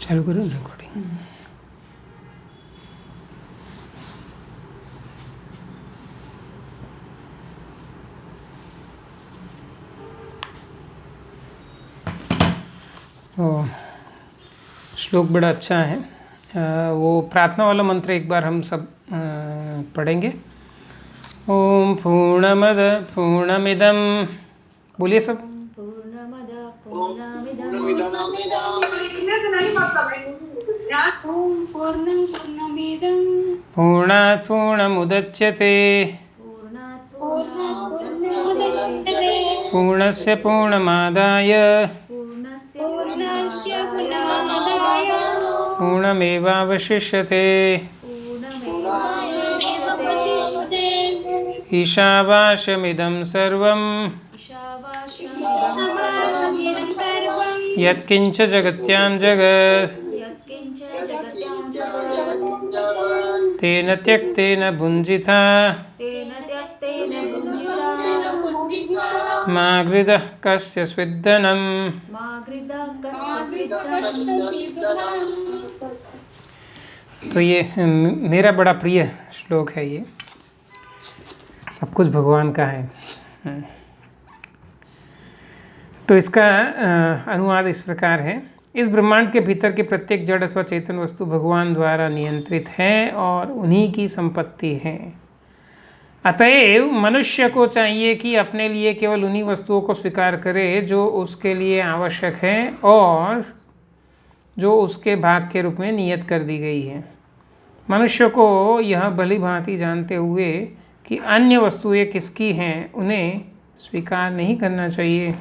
चालू करो रिकॉर्डिंग। श्लोक बड़ा अच्छा है। वो प्रार्थना वाला मंत्र एक बार हम सब पढ़ेंगे। ओम पूर्णमद पूर्णमिदम, बोलिए सब। पूर्णमद पूर्णमिदं पूर्णात् पूर्णमुदच्यते पूर्णात् पूर्णमुदच्यते पूर्णस्य पूर्णमादाय पूर्णस्य पूर्णमादाय पूर्णमेवावशिष्यते पूर्णमेवावशिष्यते। ईशावास्यमिदं सर्वं ईशावास्यमिदं सर्वं यत्किञ्च जगत्यां जगत् यत्किञ्च जगत्यां जगत् तेन त्यक्तेन भुञ्जिता तेन त्यक्तेन भुञ्जिता मा गृधः कस्य स्विद्धनम्। मा गृधः कस्य स्विद्धनम्। तो ये मेरा बड़ा प्रिय श्लोक है। ये सब कुछ भगवान का है। तो इसका अनुवाद इस प्रकार है। इस ब्रह्मांड के भीतर के प्रत्येक जड़ अथवा चेतन वस्तु भगवान द्वारा नियंत्रित है और उन्हीं की संपत्ति है। अतएव मनुष्य को चाहिए कि अपने लिए केवल उन्हीं वस्तुओं को स्वीकार करे जो उसके लिए आवश्यक है और जो उसके भाग के रूप में नियत कर दी गई है। मनुष्य को यह भली भांति जानते हुए कि अन्य वस्तुएं किसकी हैं, उन्हें स्वीकार नहीं करना चाहिए।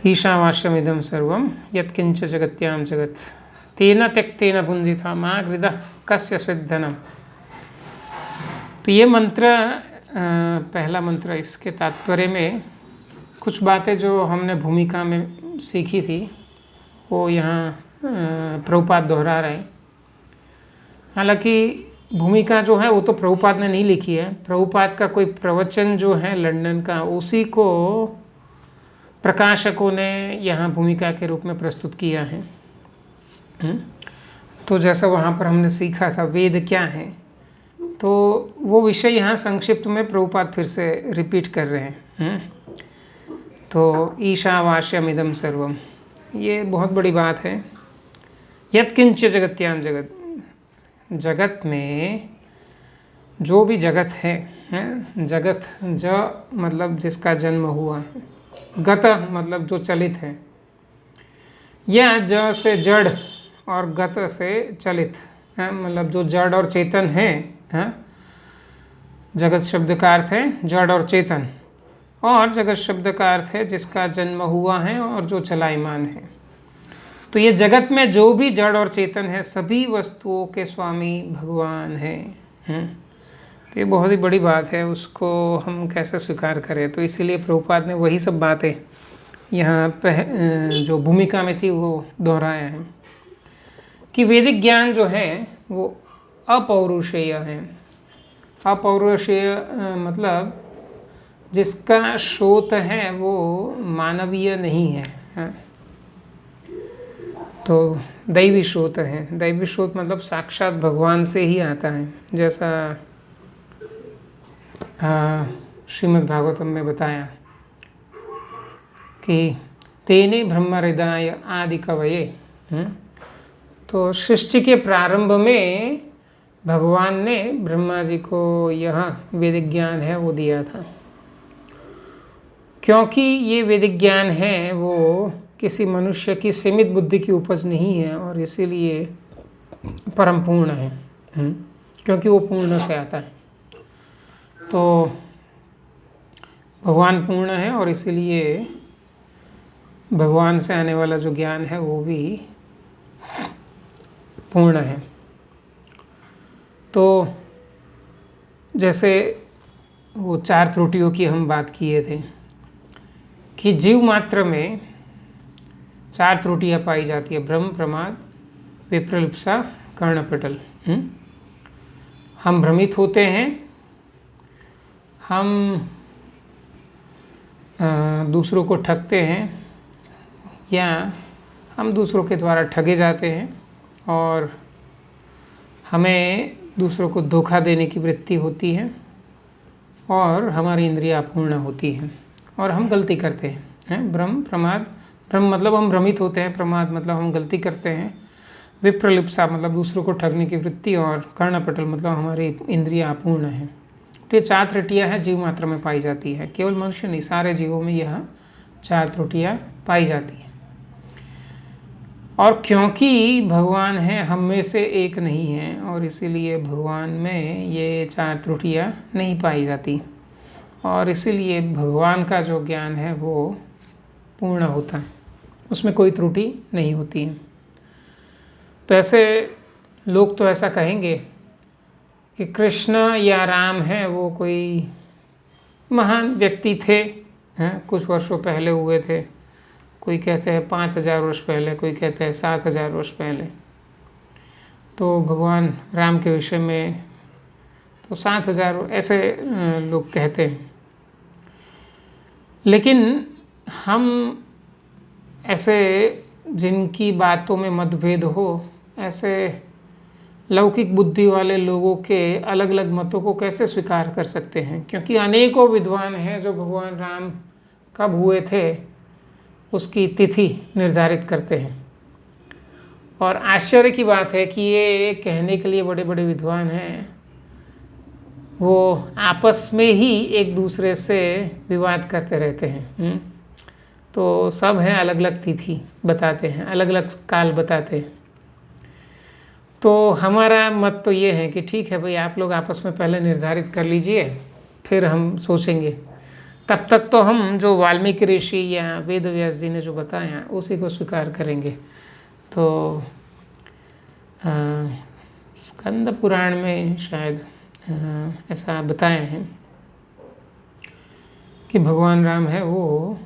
ईशावास्यमिदं सर्वं यत्किंच जगत्यां जगत् तेन त्यक्तेन भुञ्जिता मा गृधः कस्य स्विद्धनम्। तो ये मंत्र पहला मंत्र, इसके तात्पर्य में कुछ बातें जो हमने भूमिका में सीखी थी वो यहाँ प्रभुपाद दोहरा रहे हैं। हालांकि भूमिका जो है वो तो प्रभुपाद ने नहीं लिखी है। प्रभुपाद का कोई प्रवचन जो है लंदन का, उसी को प्रकाशकों ने यहाँ भूमिका के रूप में प्रस्तुत किया है। तो जैसा वहाँ पर हमने सीखा था वेद क्या है, तो वो विषय यहाँ संक्षिप्त में प्रभुपाद फिर से रिपीट कर रहे हैं। तो ईशावास्यमिदं सर्वम, ये बहुत बड़ी बात है। यत्किंच जगत्याम जगत, जगत में जो भी जगत है, जगत ज मतलब जिसका जन्म हुआ है, गत मतलब जो चलित है, या ज से जड़ और गत से चलित है, मतलब जो जड़ और चेतन है। जगत शब्द का अर्थ है जड़ और चेतन, और जगत शब्द का अर्थ है जिसका जन्म हुआ है और जो चलायमान है। तो ये जगत में जो भी जड़ और चेतन है सभी वस्तुओं के स्वामी भगवान हैं। तो ये बहुत ही बड़ी बात है, उसको हम कैसे स्वीकार करें। तो इसीलिए प्रभुपाद ने वही सब बातें यहाँ जो भूमिका में थी वो दोहराया है कि वैदिक ज्ञान जो है वो अपौरुषेय है। अपौरुषेय मतलब जिसका स्रोत है वो मानवीय नहीं है, तो दैवी स्रोत है। दैवी स्रोत मतलब साक्षात भगवान से ही आता है, जैसा श्रीमद् भागवतम में बताया कि तेने ब्रह्म हृदय आदि कवये। तो सृष्टि के प्रारंभ में भगवान ने ब्रह्मा जी को यह वैदिक ज्ञान है वो दिया था। क्योंकि ये वैदिक ज्ञान है वो किसी मनुष्य की सीमित बुद्धि की उपज नहीं है और इसीलिए परम पूर्ण है, क्योंकि वो पूर्ण से आता है। तो भगवान पूर्ण है और इसीलिए भगवान से आने वाला जो ज्ञान है वो भी पूर्ण है। तो जैसे वो 4 त्रुटियों की हम बात किए थे कि जीव मात्र में 4 त्रुटियां पाई जाती है, भ्रम, प्रमाद, विप्रलिप्सा, कर्णपटल। हम भ्रमित होते हैं, हम दूसरों को ठगते हैं, या हम दूसरों के द्वारा ठगे जाते हैं और हमें दूसरों को धोखा देने की वृत्ति होती है और हमारी इंद्रियां अपूर्ण होती हैं और हम गलती करते हैं। भ्रम प्रमाद, भ्रम मतलब हम भ्रमित होते हैं, प्रमाद मतलब हम गलती करते हैं, विप्रलिप्सा मतलब दूसरों को ठगने की वृत्ति, और कर्णपटल मतलब हमारी इंद्रियां अपूर्ण हैं। तो ये 4 त्रुटियाँ हैं जीव मात्र में पाई जाती है। केवल मनुष्य नहीं, सारे जीवों में यह 4 त्रुटियाँ पाई जाती हैं। और क्योंकि भगवान हैं, हम में से एक नहीं हैं, और इसीलिए भगवान में ये 4 त्रुटियाँ नहीं पाई जाती, और इसीलिए भगवान का जो ज्ञान है वो पूर्ण होता है, उसमें कोई त्रुटि नहीं होती है। तो ऐसे लोग तो ऐसा कहेंगे कि कृष्ण या राम हैं वो कोई महान व्यक्ति थे, हैं कुछ वर्षों पहले हुए थे। कोई कहते हैं 5000 वर्ष पहले, कोई कहते हैं 7000 वर्ष पहले। तो भगवान राम के विषय में तो 7000 ऐसे लोग कहते हैं। लेकिन हम ऐसे जिनकी बातों में मतभेद हो, ऐसे लौकिक बुद्धि वाले लोगों के अलग अलग मतों को कैसे स्वीकार कर सकते हैं? क्योंकि अनेकों विद्वान हैं जो भगवान राम कब हुए थे उसकी तिथि निर्धारित करते हैं। और आश्चर्य की बात है कि ये कहने के लिए बड़े बड़े विद्वान हैं, वो आपस में ही एक दूसरे से विवाद करते रहते हैं। तो सब हैं अलग अलग तिथि बताते हैं, अलग अलग काल बताते हैं। तो हमारा मत तो ये है कि ठीक है भाई, आप लोग आपस में पहले निर्धारित कर लीजिए, फिर हम सोचेंगे। तब तक तो हम जो वाल्मीकि ऋषि या वेद व्यास जी ने जो बताया उसी को स्वीकार करेंगे। तो स्कंद पुराण में शायद ऐसा बताया है कि भगवान राम है वो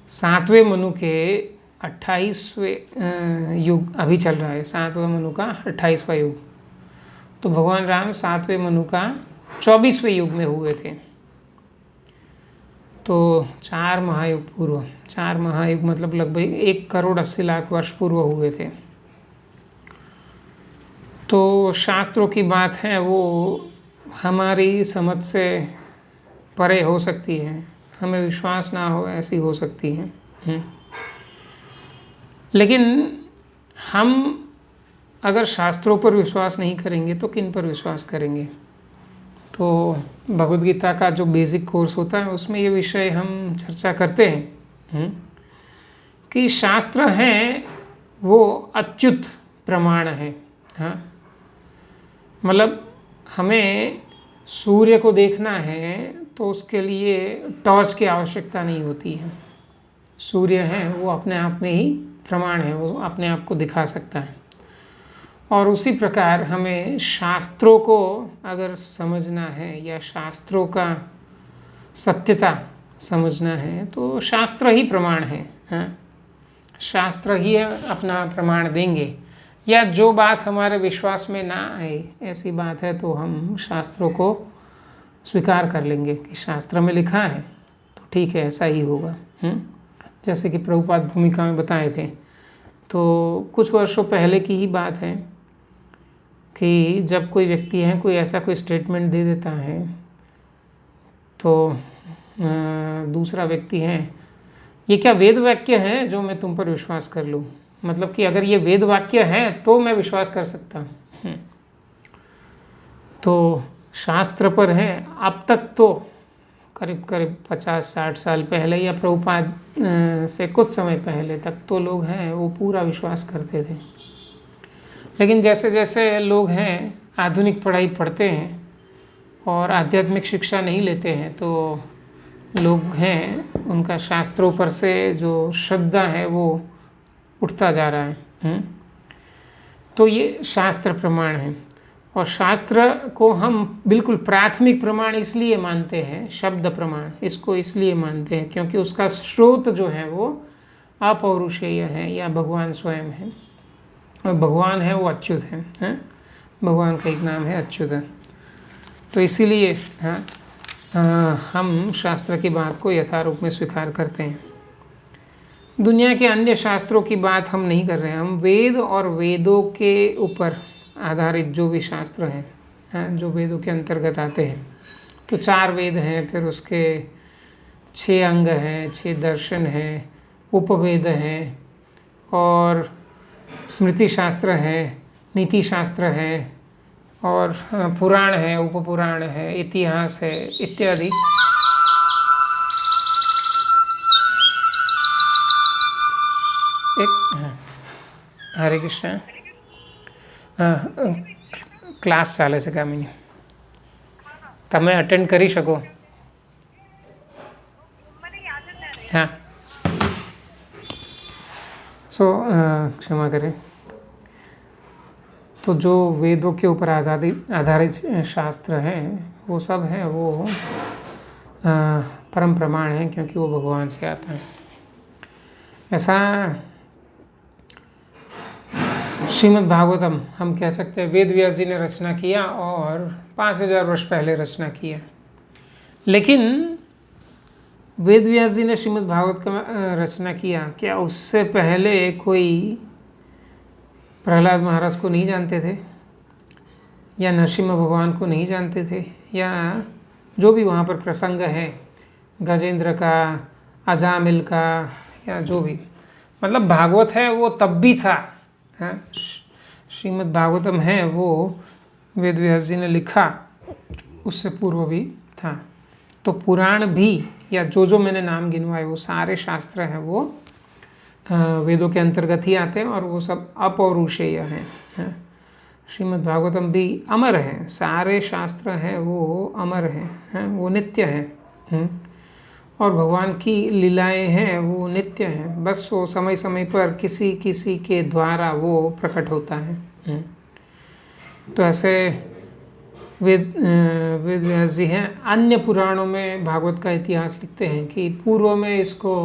7वें मनु के 28वें युग अभी चल रहा है, 7वें मनु का 28वां युग। तो भगवान राम 7वें मनु का 24वें युग में हुए थे। तो 4 महायुग पूर्व, 4 महायुग मतलब लगभग 1,80,00,000 वर्ष पूर्व हुए थे। तो शास्त्रों की बात है वो हमारी समझ से परे हो सकती है, हमें विश्वास ना हो ऐसी हो सकती है। लेकिन हम अगर शास्त्रों पर विश्वास नहीं करेंगे तो किन पर विश्वास करेंगे? तो भगवद गीता का जो बेसिक कोर्स होता है उसमें ये विषय हम चर्चा करते हैं कि शास्त्र हैं वो अच्युत प्रमाण है। हाँ, मतलब हमें सूर्य को देखना है तो उसके लिए टॉर्च की आवश्यकता नहीं होती है। सूर्य है वो अपने आप में ही प्रमाण है, वो अपने आप को दिखा सकता है। और उसी प्रकार हमें शास्त्रों को अगर समझना है या शास्त्रों का सत्यता समझना है तो शास्त्र ही प्रमाण है। हाँ, शास्त्र ही अपना प्रमाण देंगे, या जो बात हमारे विश्वास में ना आए ऐसी बात है तो हम शास्त्रों को स्वीकार कर लेंगे कि शास्त्र में लिखा है तो ठीक है ऐसा ही होगा। जैसे कि प्रभुपाद भूमिका में बताए थे। तो कुछ वर्षों पहले की ही बात है कि जब कोई व्यक्ति है कोई ऐसा कोई स्टेटमेंट दे देता है तो दूसरा व्यक्ति है, ये क्या वेद वाक्य है जो मैं तुम पर विश्वास कर लूँ? मतलब कि अगर ये वेद वाक्य है तो मैं विश्वास कर सकता हूँ। तो शास्त्र पर है। अब तक तो करीब 50-60 साल पहले या प्रभुपाद से कुछ समय पहले तक तो लोग हैं वो पूरा विश्वास करते थे। लेकिन जैसे जैसे लोग हैं आधुनिक पढ़ाई पढ़ते हैं और आध्यात्मिक शिक्षा नहीं लेते हैं तो लोग हैं उनका शास्त्रों पर से जो श्रद्धा है वो उठता जा रहा है। तो ये शास्त्र प्रमाण है। और शास्त्र को हम बिल्कुल प्राथमिक प्रमाण इसलिए मानते हैं, शब्द प्रमाण इसको इसलिए मानते हैं क्योंकि उसका स्रोत जो है वो अपौरुषेय है या भगवान स्वयं है। और भगवान है वो अच्युत है। भगवान का एक नाम है अच्युत। तो इसीलिए हम शास्त्र की बात को यथारूप में स्वीकार करते हैं। दुनिया के अन्य शास्त्रों की बात हम नहीं कर रहे हैं, हम वेद और वेदों के ऊपर आधारित जो भी शास्त्र हैं, जो वेदों के अंतर्गत आते हैं। तो 4 वेद हैं, फिर उसके 6 अंग हैं, 6 दर्शन हैं, उपवेद हैं, और स्मृति शास्त्र है, नीति शास्त्र है, और पुराण है, उपपुराण है, इतिहास है, इत्यादि। हरे कृष्ण। क्लास चाले છે કામિની, તમે અટેન્ડ કરી શકો? हाँ, क्षमा करें। तो जो वेदों के ऊपर आधारित शास्त्र हैं वो सब हैं, वो परम प्रमाण हैं, क्योंकि वो भगवान से आता है। ऐसा श्रीमद् भागवतम हम कह सकते हैं वेद व्यास जी ने रचना किया, और 5000 वर्ष पहले रचना किया। लेकिन वेद व्यास जी ने श्रीमद् भागवत का रचना किया, क्या उससे पहले कोई प्रहलाद महाराज को नहीं जानते थे, या नरसिम्हा भगवान को नहीं जानते थे, या जो भी वहाँ पर प्रसंग है, गजेंद्र का, अजामिल का, या जो भी, मतलब भागवत है वो तब भी था। श्रीमद् भागवतम है वो वेद व्यास जी ने लिखा, उससे पूर्व भी था। तो पुराण भी, या जो मैंने नाम गिनवाए, वो सारे शास्त्र हैं वो वेदों के अंतर्गत ही आते हैं, और वो सब अपौरुषेय हैं। श्रीमद् भागवतम भी अमर है, सारे शास्त्र हैं वो अमर हैं, वो नित्य हैं, और भगवान की लीलाएं हैं वो नित्य हैं। बस वो समय समय पर किसी किसी के द्वारा वो प्रकट होता है। तो ऐसे वेद व्यास जी हैं। अन्य पुराणों में भागवत का इतिहास लिखते हैं कि पूर्व में इसको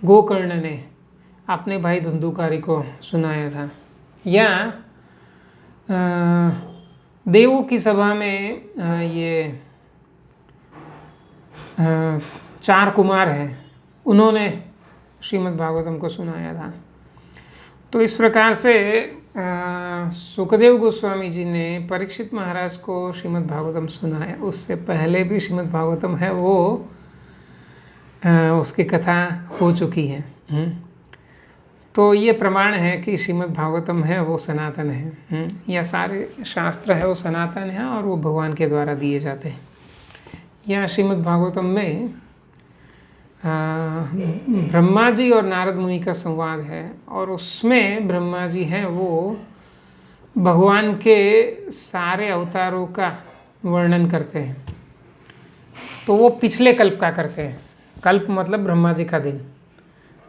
गोकर्ण ने अपने भाई धुंधुकारी को सुनाया था, या देवों की सभा में ये 4 कुमार हैं, उन्होंने श्रीमद् भागवतम को सुनाया था। तो इस प्रकार से सुखदेव गोस्वामी जी ने परीक्षित महाराज को श्रीमद् भागवतम सुनाया। उससे पहले भी श्रीमद् भागवतम है वो उसकी कथा हो चुकी है। तो ये प्रमाण है कि श्रीमद् भागवतम है वो सनातन है, या सारे शास्त्र है वो सनातन है, और वो भगवान के द्वारा दिए जाते हैं। या श्रीमद् भागवतम में ब्रह्मा जी और नारद मुनि का संवाद है, और उसमें ब्रह्मा जी हैं वो भगवान के सारे अवतारों का वर्णन करते हैं। तो वो पिछले कल्प का करते हैं, कल्प मतलब ब्रह्मा जी का दिन,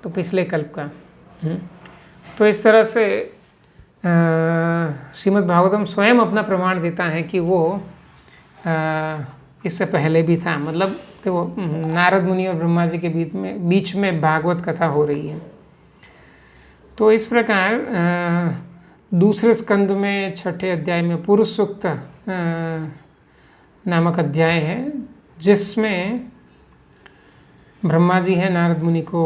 तो पिछले कल्प का। तो इस तरह से श्रीमद् भागवतम स्वयं अपना प्रमाण देता है कि वो इससे पहले भी था। मतलब तो नारद मुनि और ब्रह्मा जी के बीच में भागवत कथा हो रही है। तो इस प्रकार दूसरे स्कंद में 6ठे अध्याय में पुरुष सूक्त नामक अध्याय है, जिसमें ब्रह्मा जी हैं नारद मुनि को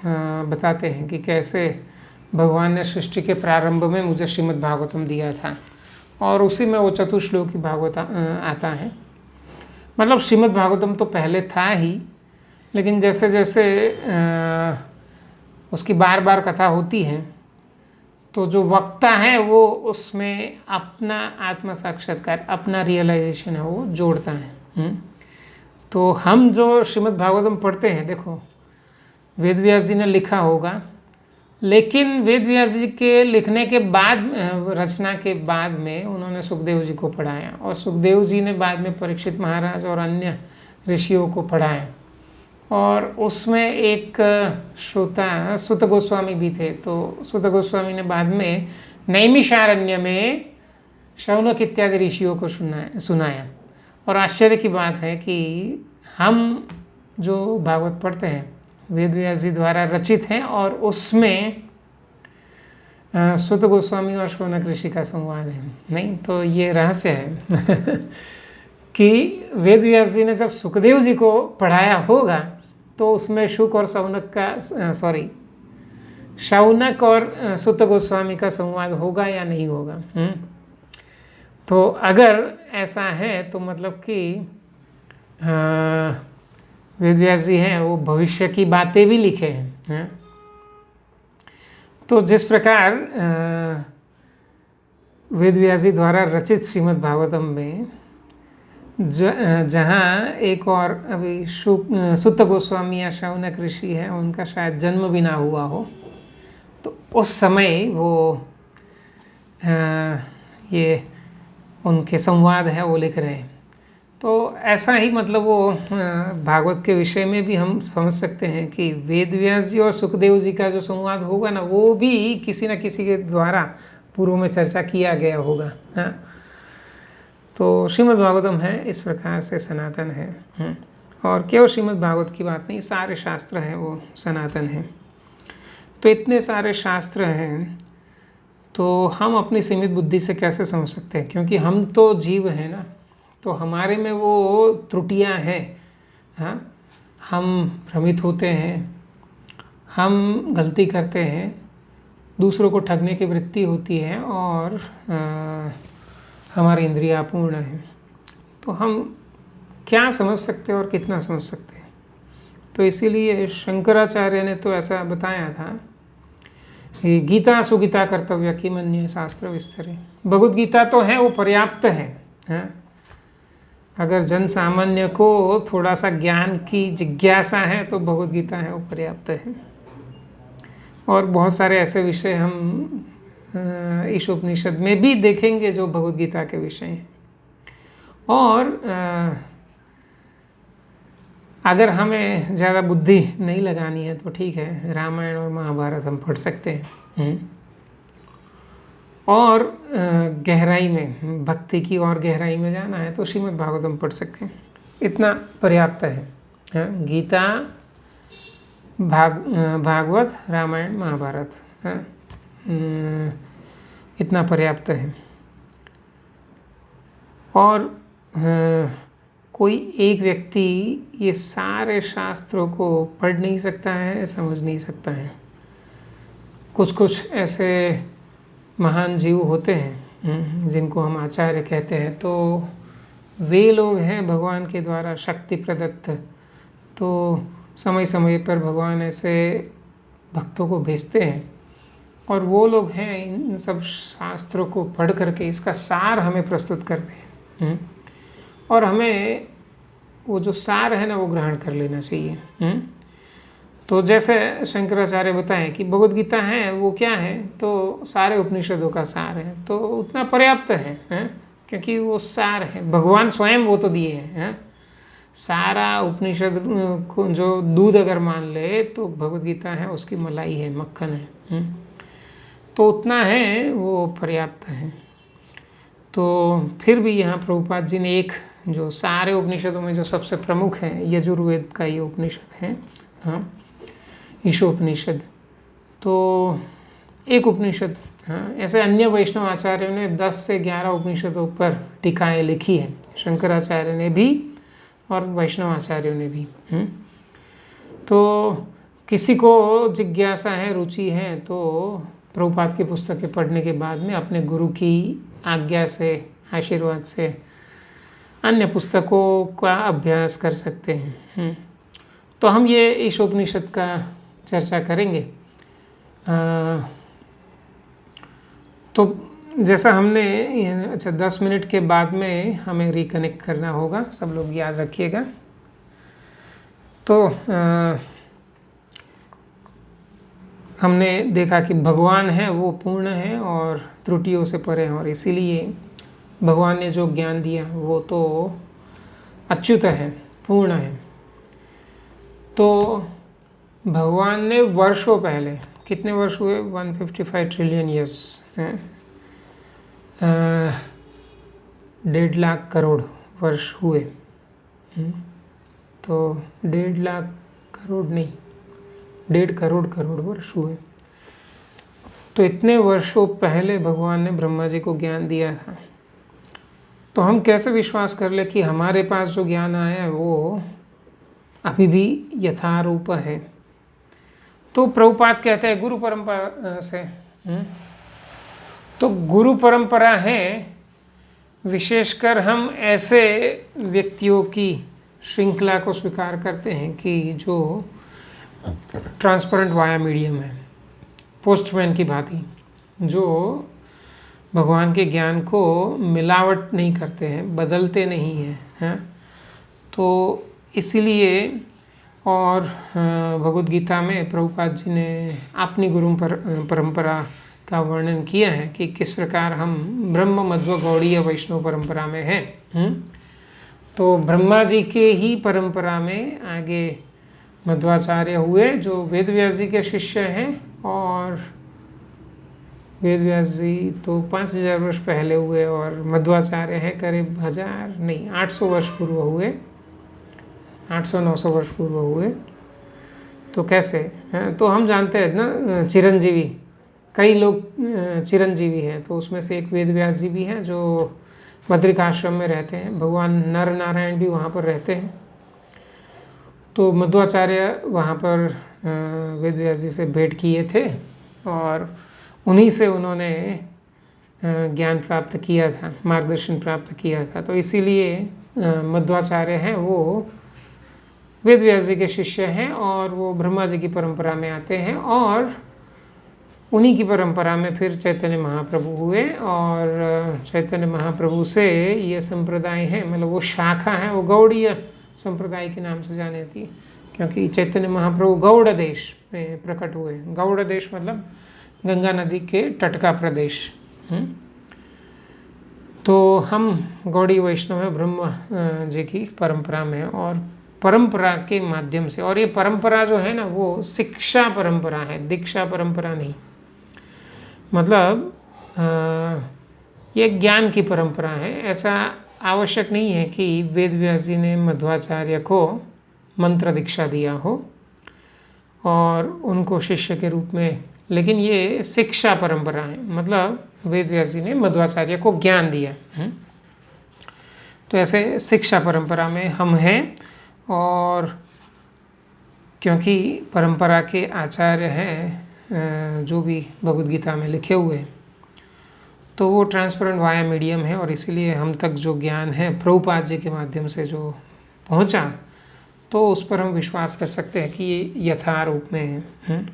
बताते हैं कि कैसे भगवान ने सृष्टि के प्रारंभ में मुझे श्रीमद् भागवतम दिया था, और उसी में वो चतुश्लोकी भागवत आता है। मतलब श्रीमद् भागवतम तो पहले था ही, लेकिन जैसे जैसे उसकी बार बार कथा होती है, तो जो वक्ता है वो उसमें अपना आत्म साक्षात्कार, अपना रियलाइजेशन है वो जोड़ता है। तो हम जो श्रीमद् भागवतम पढ़ते हैं, देखो वेद व्यास जी ने लिखा होगा, लेकिन वेद व्यास जी के लिखने के बाद, रचना के बाद में उन्होंने सुखदेव जी को पढ़ाया, और सुखदेव जी ने बाद में परीक्षित महाराज और अन्य ऋषियों को पढ़ाया। और उसमें एक श्रोता सुत गोस्वामी भी थे, तो सुत गोस्वामी ने बाद में नैमिषारण्य में शौनक इत्यादि ऋषियों को सुनाया। और आश्चर्य की बात है कि हम जो भागवत पढ़ते हैं वेद व्यास जी द्वारा रचित हैं, और उसमें सुत गोस्वामी और शौनक ऋषि का संवाद है। नहीं तो ये रहस्य है कि वेद व्यास जी ने जब सुखदेव जी को पढ़ाया होगा, तो उसमें शुक और शौनक का शौनक और सुत गोस्वामी का संवाद होगा या नहीं होगा। तो अगर ऐसा है तो मतलब कि वेद व्यास जी हैं वो भविष्य की बातें भी लिखे हैं। तो जिस प्रकार वेद व्यास जी द्वारा रचित श्रीमद् भागवतम में जहाँ एक और अभी सुत गोस्वामी या शौनक ऋषि है, उनका शायद जन्म भी ना हुआ हो, तो उस समय वो ये उनके संवाद है वो लिख रहे हैं। तो ऐसा ही मतलब वो भागवत के विषय में भी हम समझ सकते हैं कि वेद व्यास जी और सुखदेव जी का जो संवाद होगा ना, वो भी किसी न किसी के द्वारा पूर्व में चर्चा किया गया होगा। हाँ, तो श्रीमद् भागवतम है इस प्रकार से सनातन है। और केवल श्रीमद् भागवत की बात नहीं, सारे शास्त्र हैं वो सनातन हैं। तो इतने सारे शास्त्र हैं तो हम अपनी सीमित बुद्धि से कैसे समझ सकते हैं, क्योंकि हम तो जीव हैं ना, तो हमारे में वो त्रुटियां हैं। हाँ, हम भ्रमित होते हैं, हम गलती करते हैं, दूसरों को ठगने की वृत्ति होती है और हमारी इंद्रियां अपूर्ण हैं। तो हम क्या समझ सकते हैं और कितना समझ सकते हैं। तो इसीलिए शंकराचार्य ने तो ऐसा बताया था कि गीता सुगीता कर्तव्य की मन्य शास्त्र विस्तरे। भगवद गीता तो है वो पर्याप्त है। अगर जन सामान्य को थोड़ा सा ज्ञान की जिज्ञासा है तो भगवद गीता है वो पर्याप्त है। और बहुत सारे ऐसे विषय हम इस उपनिषद में भी देखेंगे जो भगवद गीता के विषय हैं। और अगर हमें ज़्यादा बुद्धि नहीं लगानी है तो ठीक है, रामायण और महाभारत हम पढ़ सकते हैं। और गहराई में, भक्ति की और गहराई में जाना है तो श्रीमद् भागवतम पढ़ सकते हैं, इतना पर्याप्त है। गीता, भागवत, रामायण, महाभारत, इतना पर्याप्त है। और कोई एक व्यक्ति ये सारे शास्त्रों को पढ़ नहीं सकता है, समझ नहीं सकता है। कुछ कुछ ऐसे महान जीव होते हैं जिनको हम आचार्य कहते हैं, तो वे लोग हैं भगवान के द्वारा शक्ति प्रदत्त। तो समय समय पर भगवान ऐसे भक्तों को भेजते हैं और वो लोग हैं इन सब शास्त्रों को पढ़ करके इसका सार हमें प्रस्तुत करते हैं। और हमें वो जो सार है ना वो ग्रहण कर लेना चाहिए। तो जैसे शंकराचार्य बताएं कि भगवद गीता है वो क्या है, तो सारे उपनिषदों का सार है, तो उतना पर्याप्त है। क्योंकि वो सार है, भगवान स्वयं वो तो दिए हैं। सारा उपनिषद को जो दूध अगर मान ले तो भगवद गीता है उसकी मलाई है, मक्खन है। तो उतना है वो पर्याप्त है। तो फिर भी यहाँ प्रभुपाद जी ने एक जो सारे उपनिषदों में जो सबसे प्रमुख है यजुर्वेद का ये उपनिषद है, हाँ, ईशोपनिषद, तो एक उपनिषद। हाँ, ऐसे अन्य वैष्णव आचार्यों ने 10 से 11 उपनिषदों पर टीकाएँ लिखी है, शंकराचार्य ने भी और वैष्णव आचार्यों ने भी। तो किसी को जिज्ञासा है, रुचि है, तो प्रभुपाद की पुस्तकें पढ़ने के बाद में अपने गुरु की आज्ञा से, आशीर्वाद से अन्य पुस्तकों का अभ्यास कर सकते हैं। तो हम ये इस उपनिषद का चर्चा करेंगे। तो जैसा हमने, अच्छा 10 मिनट के बाद में हमें रिकनेक्ट करना होगा, सब लोग याद रखिएगा। तो हमने देखा कि भगवान है वो पूर्ण है और त्रुटियों से परे हैं, और इसीलिए भगवान ने जो ज्ञान दिया वो तो अच्युत है, पूर्ण है। तो भगवान ने वर्षों पहले, कितने वर्ष हुए, 155 ट्रिलियन ईयर्स हैं, 1.5 लाख करोड़ वर्ष हुए। तो 1.5 लाख करोड़ नहीं, 1.5 करोड़ वर्ष हुए। तो इतने वर्षों पहले भगवान ने ब्रह्मा जी को ज्ञान दिया था। तो हम कैसे विश्वास कर ले कि हमारे पास जो ज्ञान आया है वो अभी भी यथारूप है। तो प्रभुपाद कहते हैं गुरु परंपरा से, तो गुरु परंपरा है, विशेषकर हम ऐसे व्यक्तियों की श्रृंखला को स्वीकार करते हैं कि जो ट्रांसपेरेंट वाया मीडियम है, पोस्टमैन की भांति, जो भगवान के ज्ञान को मिलावट नहीं करते हैं, बदलते नहीं हैं। तो इसीलिए और भगवद गीता में प्रभुपाद जी ने अपनी गुरु परंपरा का वर्णन किया है कि किस प्रकार हम ब्रह्म मध्व गौड़ीय वैष्णव परंपरा में हैं। तो ब्रह्मा जी के ही परंपरा में आगे मध्वाचार्य हुए जो वेद व्यास जी के शिष्य हैं, और वेद व्यास जी तो 5000 वर्ष पहले हुए और मध्वाचार्य हैं करीब 800 वर्ष पूर्व हुए, 800-900 वर्ष पूर्व हुए। तो कैसे हैं, तो हम जानते हैं ना चिरंजीवी, कई लोग चिरंजीवी हैं, तो उसमें से एक वेद व्यास जी भी हैं जो बद्रिकाश्रम में रहते हैं, भगवान नर नारायण भी वहाँ पर रहते हैं। तो मध्वाचार्य वहाँ पर वेद व्यास जी से भेंट किए थे और उन्हीं से उन्होंने ज्ञान प्राप्त किया था, मार्गदर्शन प्राप्त किया था। तो इसीलिए मध्वाचार्य हैं वो वेद व्यास जी के शिष्य हैं और वो ब्रह्मा जी की परंपरा में आते हैं, और उन्हीं की परंपरा में फिर चैतन्य महाप्रभु हुए, और चैतन्य महाप्रभु से ये संप्रदाय है, मतलब वो शाखा है, वो गौड़ीय संप्रदाय के नाम से जानी थी, क्योंकि चैतन्य महाप्रभु गौड़ देश में प्रकट हुए। गौड़ देश मतलब गंगा नदी के तट का प्रदेश। तो हम गौड़ी वैष्णव है, ब्रह्म जी की परंपरा में, और परंपरा के माध्यम से, और ये परंपरा जो है ना वो शिक्षा परंपरा है, दीक्षा परंपरा नहीं, मतलब ये ज्ञान की परंपरा है। ऐसा आवश्यक नहीं है कि वेद व्यास जी ने मध्वाचार्य को मंत्र दीक्षा दिया हो और उनको शिष्य के रूप में, लेकिन ये शिक्षा परंपरा है, मतलब वेद व्यास जी ने मध्वाचार्य को ज्ञान दिया। तो ऐसे शिक्षा परंपरा में हम हैं, और क्योंकि परंपरा के आचार्य हैं जो भी भगवद गीता में लिखे हुए, तो वो ट्रांसपेरेंट वाया मीडियम है, और इसीलिए हम तक जो ज्ञान है प्रभुपाद जी के माध्यम से जो पहुंचा, तो उस पर हम विश्वास कर सकते हैं कि ये यथारूप में है।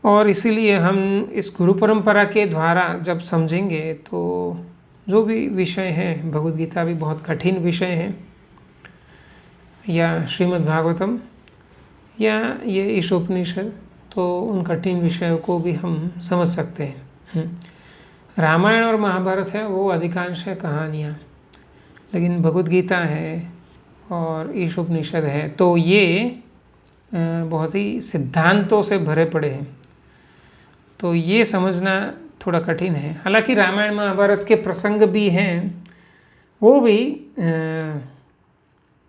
और इसीलिए हम इस गुरु परंपरा के द्वारा जब समझेंगे तो जो भी विषय हैं, भगवद गीता भी बहुत कठिन विषय है, या श्रीमद् भागवतम या ये ईशोपनिषद, तो उन कठिन विषयों को भी हम समझ सकते हैं। रामायण और महाभारत है वो अधिकांश है कहानियाँ, लेकिन भगवद गीता है और ईशोपनिषद है तो ये बहुत ही सिद्धांतों से भरे पड़े हैं, तो ये समझना थोड़ा कठिन है। हालांकि रामायण महाभारत के प्रसंग भी हैं, वो भी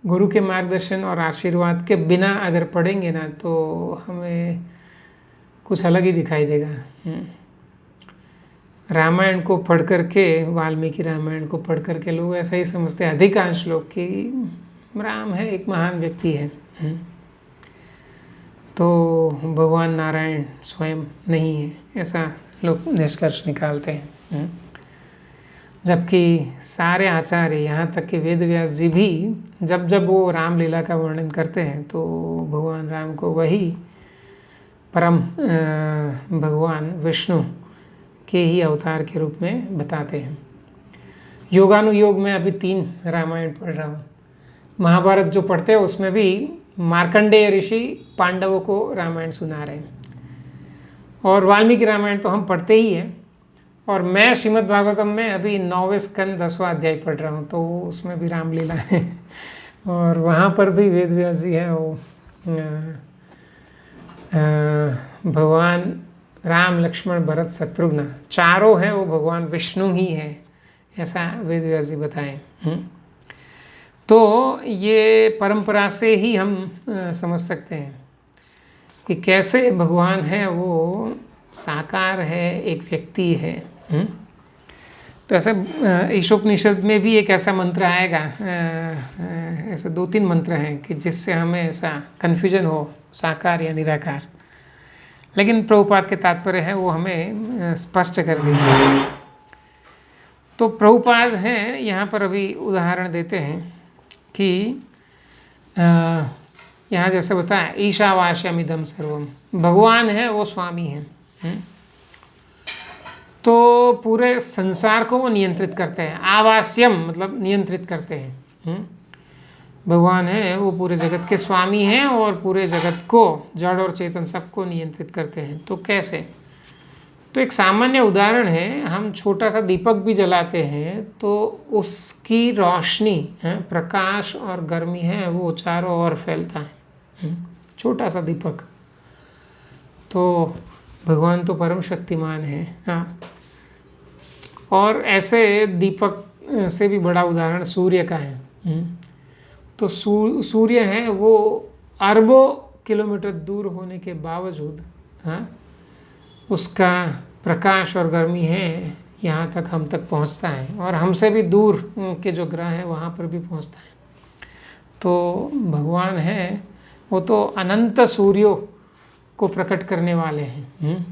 गुरु के मार्गदर्शन और आशीर्वाद के बिना अगर पढ़ेंगे ना तो हमें कुछ अलग ही दिखाई देगा। रामायण को पढ़ कर के, वाल्मीकि रामायण को पढ़ कर के लोग ऐसा ही समझते हैं, अधिकांश लोग, कि राम है एक महान व्यक्ति है, तो भगवान नारायण स्वयं नहीं है, ऐसा लोग निष्कर्ष निकालते हैं। जबकि सारे आचार्य, यहाँ तक कि वेद व्यास जी भी जब जब वो रामलीला का वर्णन करते हैं तो भगवान राम को वही परम भगवान विष्णु के ही अवतार के रूप में बताते हैं। योगानुयोग में अभी 3 रामायण पढ़ रहा हूँ। महाभारत जो पढ़ते हैं उसमें भी मार्कंडेय ऋषि पांडवों को रामायण सुना रहे हैं, और वाल्मीकि रामायण तो हम पढ़ते ही हैं, और मैं श्रीमद् भागवतम में अभी 9वें स्कंद 10वां अध्याय पढ़ रहा हूँ, तो उसमें भी रामलीला है, और वहाँ पर भी वेद व्यास जी है, वो भगवान राम लक्ष्मण भरत शत्रुघ्न चारों हैं वो भगवान विष्णु ही है, ऐसा वेद व्यास जी बताएं। तो ये परंपरा से ही हम समझ सकते हैं कि कैसे भगवान है वो साकार है, एक व्यक्ति है। तो ऐसे ईशोपनिषद में भी एक ऐसा मंत्र आएगा, ऐसे 2-3 मंत्र हैं कि जिससे हमें ऐसा कन्फ्यूजन हो साकार या निराकार, लेकिन प्रभुपाद के तात्पर्य है वो हमें स्पष्ट कर देंगे। तो प्रभुपाद हैं यहाँ पर अभी उदाहरण देते हैं कि यहाँ जैसे बताया ईशावास्यमिदं सर्वम, भगवान है वो स्वामी हैं, तो पूरे संसार को वो नियंत्रित करते हैं। आवास्यम मतलब नियंत्रित करते हैं। भगवान है वो पूरे जगत के स्वामी हैं और पूरे जगत को, जड़ और चेतन सबको नियंत्रित करते हैं। तो कैसे? तो एक सामान्य उदाहरण है, हम छोटा सा दीपक भी जलाते हैं तो उसकी रोशनी है, प्रकाश और गर्मी है वो चारों ओर फैलता है। छोटा सा दीपक। तो भगवान तो परम शक्तिमान है। हाँ, और ऐसे दीपक से भी बड़ा उदाहरण सूर्य का है। तो सूर्य है वो अरबों किलोमीटर दूर होने के बावजूद, हाँ, उसका प्रकाश और गर्मी है यहाँ तक हम तक पहुँचता है, और हमसे भी दूर के जो ग्रह हैं वहाँ पर भी पहुँचता है। तो भगवान है वो तो अनंत सूर्यों को प्रकट करने वाले हैं।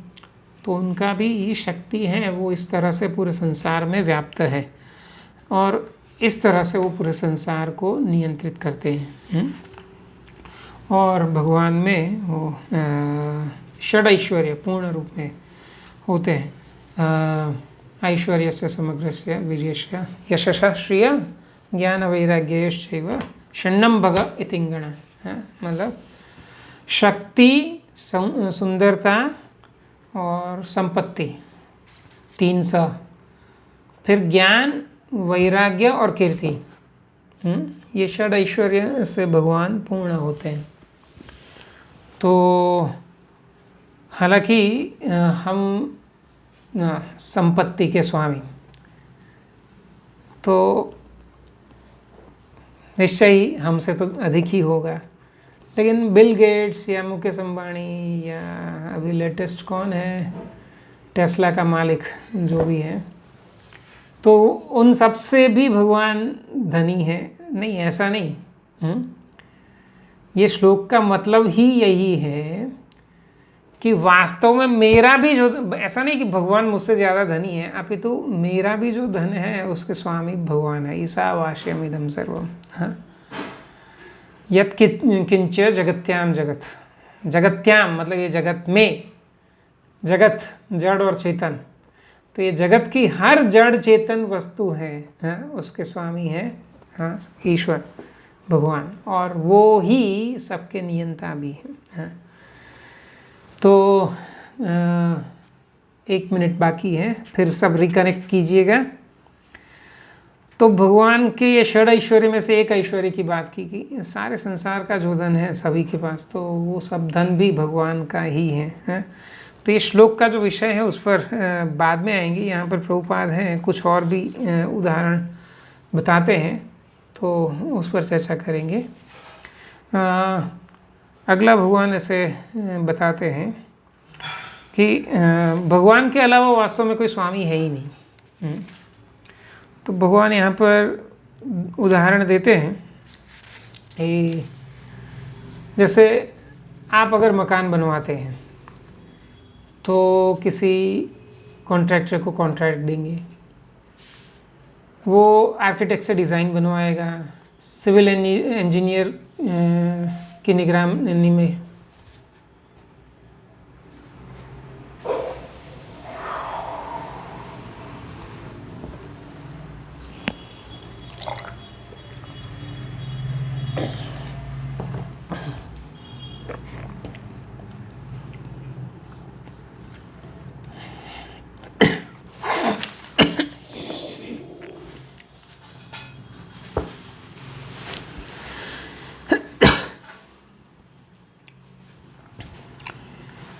तो उनका भी शक्ति है, वो इस तरह से पूरे संसार में व्याप्त है और इस तरह से वो पूरे संसार को नियंत्रित करते हैं। और भगवान में वो षड ऐश्वर्य पूर्ण रूप में होते हैं। ऐश्वर्य से समग्रस्य वीर्यस्य यशः श्रिय ज्ञान वैराग्यश्चैव षण्णं भग इतिंगण। मतलब शक्ति, सुंदरता और संपत्ति 300, फिर ज्ञान, वैराग्य और कीर्ति। ये षड ऐश्वर्य से भगवान पूर्ण होते हैं। तो हालांकि हम संपत्ति के स्वामी, तो निश्चय ही हमसे तो अधिक ही होगा, लेकिन बिल गेट्स या मुकेश अंबानी या अभी लेटेस्ट कौन है, टेस्ला का मालिक जो भी है, तो उन सब से भी भगवान धनी है। नहीं, ऐसा नहीं। ये श्लोक का मतलब ही यही है कि वास्तव में मेरा भी जो, ऐसा नहीं कि भगवान मुझसे ज़्यादा धनी है, अपितु मेरा भी जो धन है उसके स्वामी भगवान है। ईशावास्यमिदं सर्वम। हाँ, यत् किंच जगत्याम जगत, जगत्याम मतलब ये जगत में, जगत जड़ और चेतन, तो ये जगत की हर जड़ चेतन वस्तु है, हाँ, उसके स्वामी है, हाँ, ईश्वर भगवान, और वो ही सबके नियंता भी है। हाँ। तो 1 मिनट बाकी है, फिर सब रिकनेक्ट कीजिएगा। तो भगवान के ये षड ऐश्वर्य में से एक ऐश्वर्य की बात की कि सारे संसार का जो धन है सभी के पास, तो वो सब धन भी भगवान का ही है। तो ये श्लोक का जो विषय है उस पर बाद में आएंगे। यहाँ पर प्रभुपाद हैं, कुछ और भी उदाहरण बताते हैं, तो उस पर चर्चा करेंगे। अगला भगवान ऐसे बताते हैं कि भगवान के अलावा वास्तव में कोई स्वामी है ही नहीं। तो भगवान यहाँ पर उदाहरण देते हैं कि जैसे आप अगर मकान बनवाते हैं तो किसी कॉन्ट्रैक्टर को कॉन्ट्रैक्ट देंगे, वो आर्किटेक्ट से डिज़ाइन बनवाएगा, सिविल इंजीनियर की निगरानी में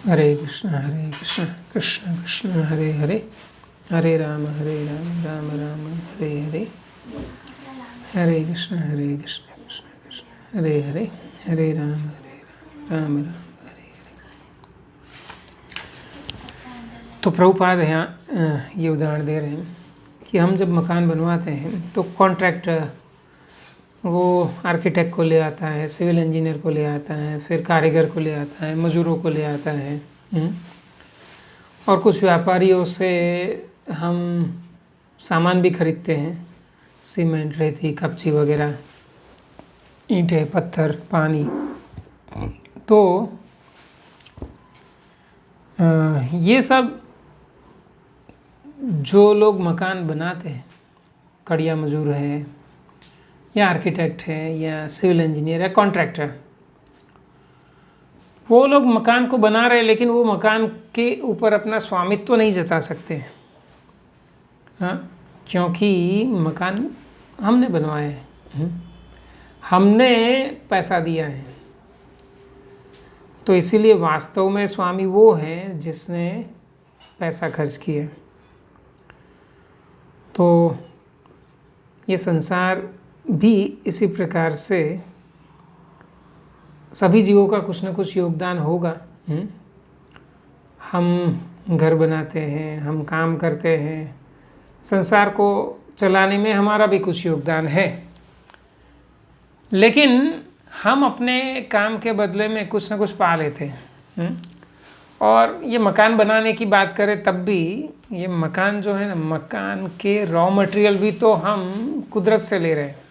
हरे कृष्ण कृष्ण कृष्ण हरे हरे, हरे राम राम राम हरे हरे, हरे कृष्ण कृष्ण कृष्ण हरे हरे, हरे राम राम हरे हरे। तो प्रभुपाद यहाँ ये उदाहरण दे रहे हैं कि हम जब मकान बनवाते हैं तो कॉन्ट्रैक्टर वो आर्किटेक्ट को ले आता है, सिविल इंजीनियर को ले आता है, फिर कारीगर को ले आता है, मज़दूरों को ले आता है। और कुछ व्यापारियों से हम सामान भी खरीदते हैं, सीमेंट, रेती, कपची वगैरह, ईंटें, पत्थर, पानी। तो ये सब जो लोग मकान बनाते हैं, कड़िया मजदूर है या आर्किटेक्ट है या सिविल इंजीनियर या कॉन्ट्रैक्टर, वो लोग मकान को बना रहे हैं, लेकिन वो मकान के ऊपर अपना स्वामित्व नहीं जता सकते। हाँ, क्योंकि मकान हमने बनवाया है, हमने पैसा दिया है। तो इसीलिए वास्तव में स्वामी वो है जिसने पैसा खर्च किया। तो ये संसार भी इसी प्रकार से सभी जीवों का कुछ न कुछ योगदान होगा। हम घर बनाते हैं, हम काम करते हैं, संसार को चलाने में हमारा भी कुछ योगदान है, लेकिन हम अपने काम के बदले में कुछ न कुछ पा लेते हैं। और ये मकान बनाने की बात करें तब भी ये मकान जो है ना, मकान के रॉ मटेरियल भी तो हम कुदरत से ले रहे हैं।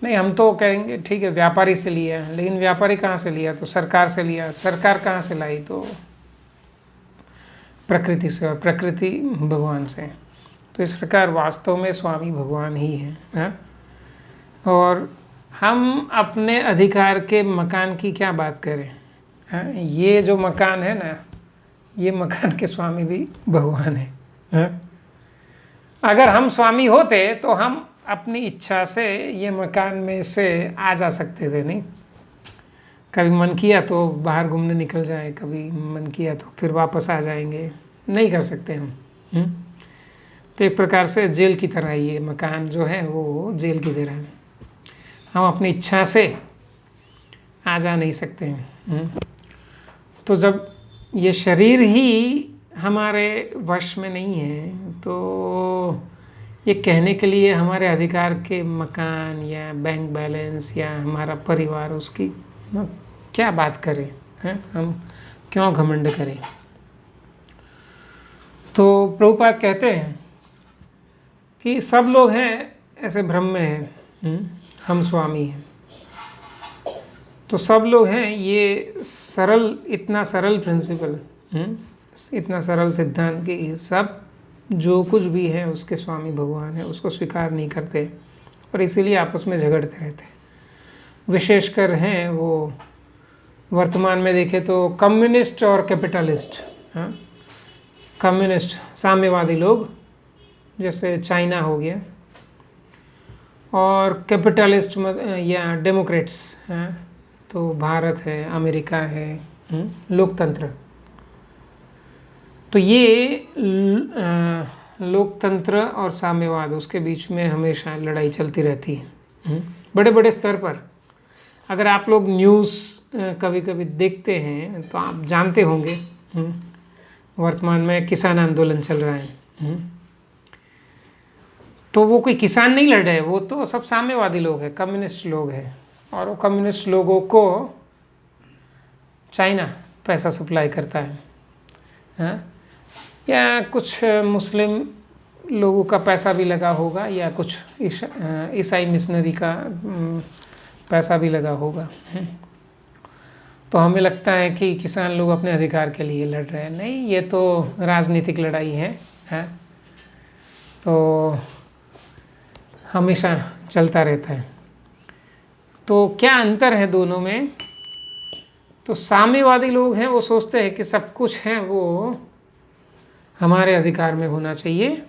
नहीं, हम तो कहेंगे ठीक है व्यापारी से लिया, लेकिन व्यापारी कहाँ से लिया? तो सरकार से लिया। सरकार कहाँ से लाई? तो प्रकृति से, और प्रकृति भगवान से। तो इस प्रकार वास्तव में स्वामी भगवान ही है। और हम अपने अधिकार के मकान की क्या बात करें? ये जो मकान है ना, ये मकान के स्वामी भी भगवान है। अगर हम स्वामी होते तो हम अपनी इच्छा से ये मकान में से आ जा सकते थे। नहीं, कभी मन किया तो बाहर घूमने निकल जाए, कभी मन किया तो फिर वापस आ जाएंगे। नहीं कर सकते हम। तो एक प्रकार से जेल की तरह ये मकान जो है वो जेल की तरह है। हम अपनी इच्छा से आ जा नहीं सकते हैं। तो जब ये शरीर ही हमारे वश में नहीं है तो ये कहने के लिए हमारे अधिकार के मकान या बैंक बैलेंस या हमारा परिवार, उसकी क्या बात करें? हम क्यों घमंड करें? तो प्रभुपाद कहते हैं कि सब लोग हैं ऐसे भ्रम में हैं, हम स्वामी हैं। तो सब लोग हैं, ये सरल, इतना सरल प्रिंसिपल, इतना सरल सिद्धांत कि सब जो कुछ भी है उसके स्वामी भगवान है, उसको स्वीकार नहीं करते और इसीलिए आपस में झगड़ते रहते हैं। विशेषकर हैं वो वर्तमान में देखें तो कम्युनिस्ट और कैपिटलिस्ट। कम्युनिस्ट साम्यवादी लोग, जैसे चाइना हो गया, और कैपिटलिस्ट या डेमोक्रेट्स हैं तो भारत है, अमेरिका है, लोकतंत्र। तो ये लोकतंत्र और साम्यवाद, उसके बीच में हमेशा लड़ाई चलती रहती है बड़े बड़े स्तर पर। अगर आप लोग न्यूज़ कभी कभी देखते हैं तो आप जानते होंगे वर्तमान में किसान आंदोलन चल रहा है। तो वो कोई किसान नहीं लड़ रहे, वो तो सब साम्यवादी लोग हैं, कम्युनिस्ट लोग हैं। और वो कम्युनिस्ट लोगों को चाइना पैसा सप्लाई करता है। या कुछ मुस्लिम लोगों का पैसा भी लगा होगा, या कुछ ईसाई मिशनरी का पैसा भी लगा होगा। तो हमें लगता है कि किसान लोग अपने अधिकार के लिए लड़ रहे हैं। नहीं, ये तो राजनीतिक लड़ाई है। तो हमेशा चलता रहता है। तो क्या अंतर है दोनों में? तो साम्यवादी लोग हैं, वो सोचते हैं कि सब कुछ है वो हमारे अधिकार में होना चाहिए,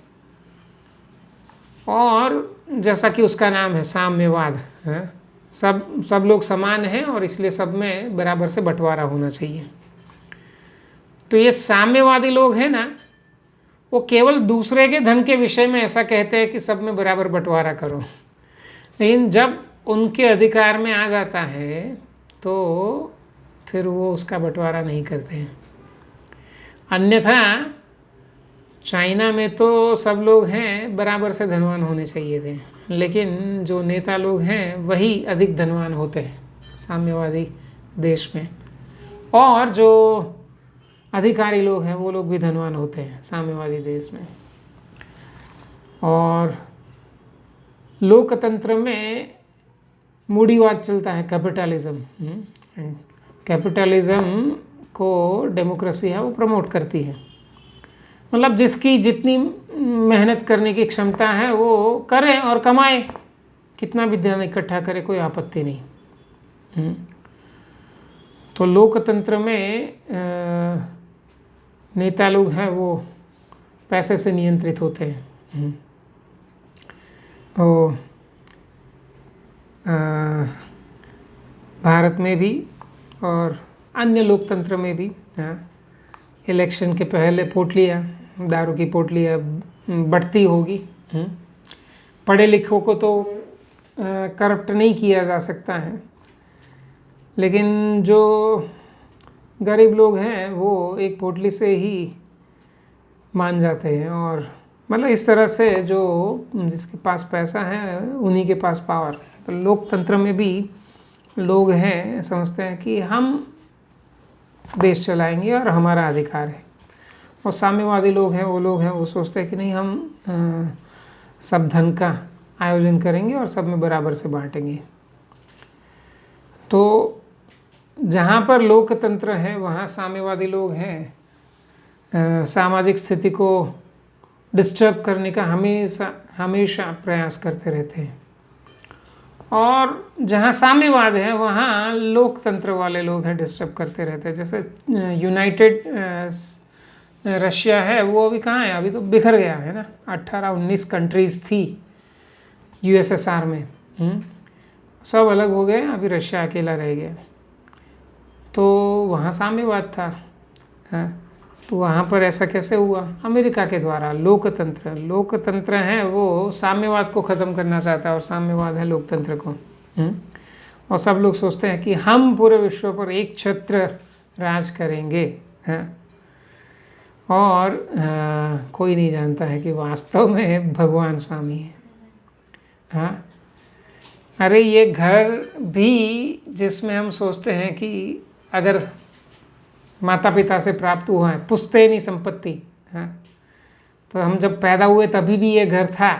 और जैसा कि उसका नाम है साम्यवाद, सब लोग समान हैं और इसलिए सब में बराबर से बंटवारा होना चाहिए। तो ये साम्यवादी लोग हैं ना, वो केवल दूसरे के धन के विषय में ऐसा कहते हैं कि सब में बराबर बंटवारा करो, लेकिन जब उनके अधिकार में आ जाता है तो फिर वो उसका बंटवारा नहीं करते हैं। अन्यथा चाइना में तो सब लोग हैं बराबर से धनवान होने चाहिए थे, लेकिन जो नेता लोग हैं वही अधिक धनवान होते हैं साम्यवादी देश में, और जो अधिकारी लोग हैं वो लोग भी धनवान होते हैं साम्यवादी देश में। और लोकतंत्र में मूढ़ीवाद चलता है, कैपिटलिज्म। कैपिटलिज्म को डेमोक्रेसी है वो प्रमोट करती है, मतलब जिसकी जितनी मेहनत करने की क्षमता है वो करे और कमाए, कितना भी धन इकट्ठा करे कोई आपत्ति नहीं। तो लोकतंत्र में नेता लोग हैं वो पैसे से नियंत्रित होते हैं। तो भारत में भी और अन्य लोकतंत्र में भी इलेक्शन के पहले पोटलियाँ, दारू की पोटलियाँ बढ़ती होगी। पढ़े लिखों को तो करप्ट नहीं किया जा सकता है, लेकिन जो गरीब लोग हैं वो एक पोटली से ही मान जाते हैं, और मतलब इस तरह से जो जिसके पास पैसा है उन्हीं के पास पावर। तो लोकतंत्र में भी लोग हैं समझते हैं कि हम देश चलाएंगे और हमारा अधिकार है, और साम्यवादी लोग हैं वो सोचते हैं कि नहीं, हम सब धन का आयोजन करेंगे और सब में बराबर से बांटेंगे। तो जहाँ पर लोकतंत्र है वहाँ साम्यवादी लोग हैं सामाजिक स्थिति को डिस्टर्ब करने का हमेशा प्रयास करते रहते हैं, और जहाँ साम्यवाद है वहाँ लोकतंत्र वाले लोग हैं डिस्टर्ब करते रहते हैं। जैसे यूनाइटेड रशिया है वो अभी कहाँ है, अभी तो बिखर गया है ना। 18-19 कंट्रीज़ थी यूएसएसआर में, सब अलग हो गए, अभी रशिया अकेला रह गया। तो वहाँ साम्यवाद था, तो वहाँ पर ऐसा कैसे हुआ? अमेरिका के द्वारा। लोकतंत्र है वो साम्यवाद को ख़त्म करना चाहता है, और साम्यवाद है लोकतंत्र को। और सब लोग सोचते हैं कि हम पूरे विश्व पर एक छत्र राज करेंगे, और कोई नहीं जानता है कि वास्तव में भगवान स्वामी है। हाँ, अरे ये घर भी जिसमें हम सोचते हैं कि अगर माता पिता से प्राप्त हुआ है पुश्तैनी संपत्ति, हाँ, तो हम जब पैदा हुए तभी भी ये घर था,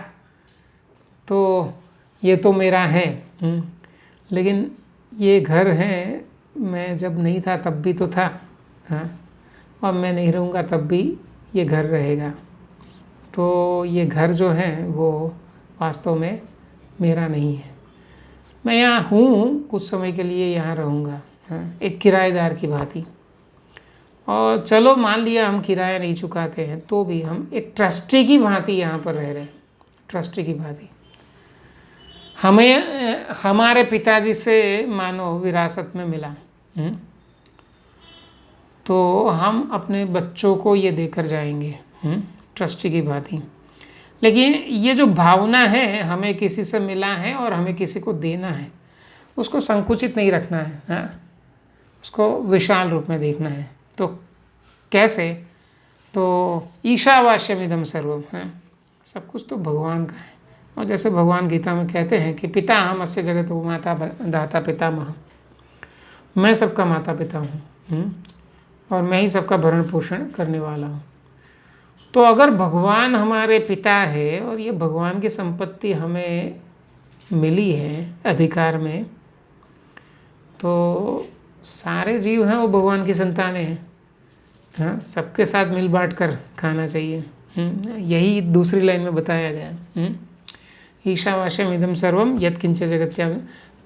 तो ये तो मेरा है। लेकिन ये घर है, मैं जब नहीं था तब भी तो था, हाँ, और मैं नहीं रहूँगा तब भी ये घर रहेगा। तो ये घर जो है वो वास्तव में मेरा नहीं है, मैं यहाँ हूँ, कुछ समय के लिए यहाँ रहूँगा, हाँ, एक किराएदार की भांति। और चलो मान लिया हम किराया नहीं चुकाते हैं तो भी हम एक ट्रस्टी की भांति यहाँ पर रह रहे हैं, ट्रस्टी की भांति। हमें हमारे पिताजी से मानो विरासत में मिला, तो हम अपने बच्चों को ये देकर जाएंगे, ट्रस्टी की भांति। लेकिन ये जो भावना है हमें किसी से मिला है और हमें किसी को देना है, उसको संकुचित नहीं रखना है, हाँ, उसको विशाल रूप में देखना है। तो कैसे? तो ईशावास्यमिदं सर्वम, हाँ, सब कुछ तो भगवान का है। और जैसे भगवान गीता में कहते हैं कि पिता अहम् अस्य जगत माता दाता पितामह, मैं सबका माता पिता हूँ, और मैं ही सबका भरण पोषण करने वाला हूँ। तो अगर भगवान हमारे पिता है और ये भगवान की संपत्ति हमें मिली है अधिकार में, तो सारे जीव हैं वो भगवान की संतानें हैं, हाँ, सबके साथ मिल बांट कर खाना चाहिए। यही दूसरी लाइन में बताया गया, ईशावास्यमिदं सर्वम यत्किंच जगत्याम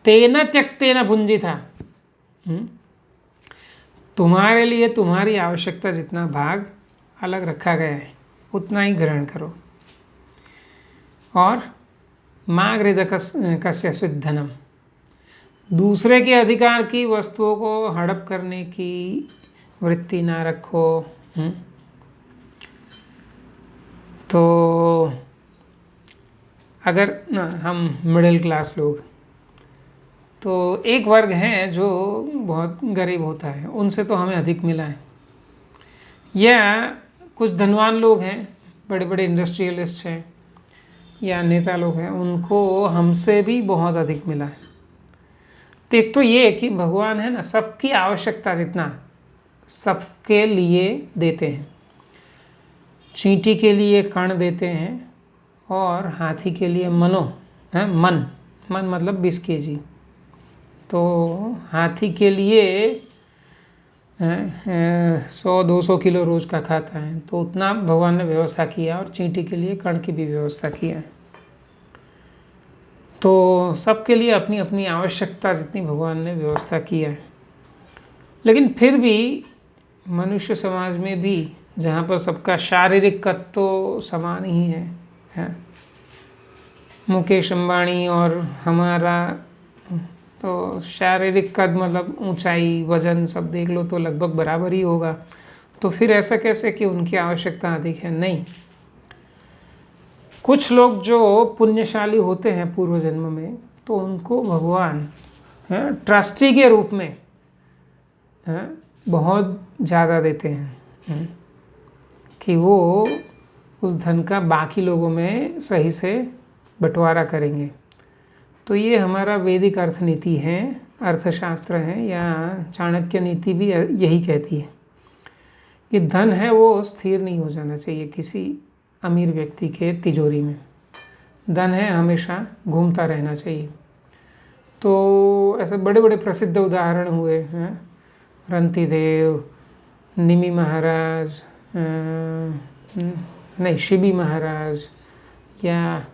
तेन त्यक्तेन भुञ्जीथा। तुम्हारे लिए तुम्हारी आवश्यकता जितना भाग अलग रखा गया है उतना ही ग्रहण करो। और मा गृध कस्यचित् धनम, दूसरे के अधिकार की वस्तुओं को हड़प करने की वृत्ति ना रखो। तो अगर ना हम मिडिल क्लास लोग, तो एक वर्ग है जो बहुत गरीब होता है, उनसे तो हमें अधिक मिला है, या कुछ धनवान लोग हैं बड़े बड़े इंडस्ट्रियलिस्ट हैं या नेता लोग हैं, उनको हमसे भी बहुत अधिक मिला है। तो एक तो ये कि भगवान है ना, सबकी आवश्यकता जितना सबके लिए देते हैं। चींटी के लिए कण देते हैं और हाथी के लिए मन मतलब 20 kg। तो हाथी के लिए 100-200 किलो रोज का खाता है, तो उतना भगवान ने व्यवस्था किया, और चींटी के लिए कण की भी व्यवस्था किया है। तो सबके लिए अपनी अपनी आवश्यकता जितनी भगवान ने व्यवस्था किया है। लेकिन फिर भी मनुष्य समाज में भी, जहाँ पर सबका शारीरिक कद तो समान ही है, मुकेश अंबानी और हमारा तो शारीरिक कद मतलब ऊंचाई, वजन सब देख लो तो लगभग बराबर ही होगा। तो फिर ऐसा कैसे कि उनकी आवश्यकता अधिक है? नहीं, कुछ लोग जो पुण्यशाली होते हैं पूर्व जन्म में, तो उनको भगवान ट्रस्टी के रूप में बहुत ज़्यादा देते हैं कि वो उस धन का बाकी लोगों में सही से बंटवारा करेंगे। तो ये हमारा वैदिक अर्थनीति है, अर्थशास्त्र है, या चाणक्य नीति भी यही कहती है कि धन है वो स्थिर नहीं हो जाना चाहिए किसी अमीर व्यक्ति के तिजोरी में। धन है हमेशा घूमता रहना चाहिए। तो ऐसे बड़े बड़े प्रसिद्ध उदाहरण हुए हैं, रंतिदेव, निमि महाराज, नहीं शिबी महाराज या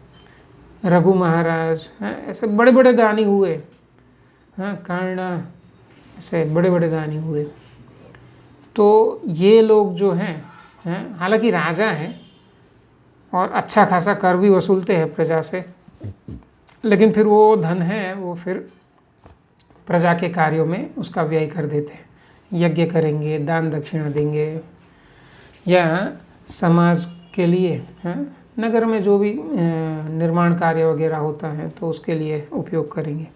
रघु महाराज, ऐसे बड़े बड़े दानी हुए, कर्ण, ऐसे बड़े बड़े दानी हुए। तो ये लोग जो हैं हालांकि राजा हैं और अच्छा खासा कर भी वसूलते हैं प्रजा से, लेकिन फिर वो धन है वो फिर प्रजा के कार्यों में उसका व्यय कर देते हैं। यज्ञ करेंगे, दान दक्षिणा देंगे, या समाज के लिए नगर में जो भी निर्माण कार्य वगैरह होता है तो उसके लिए उपयोग करेंगे।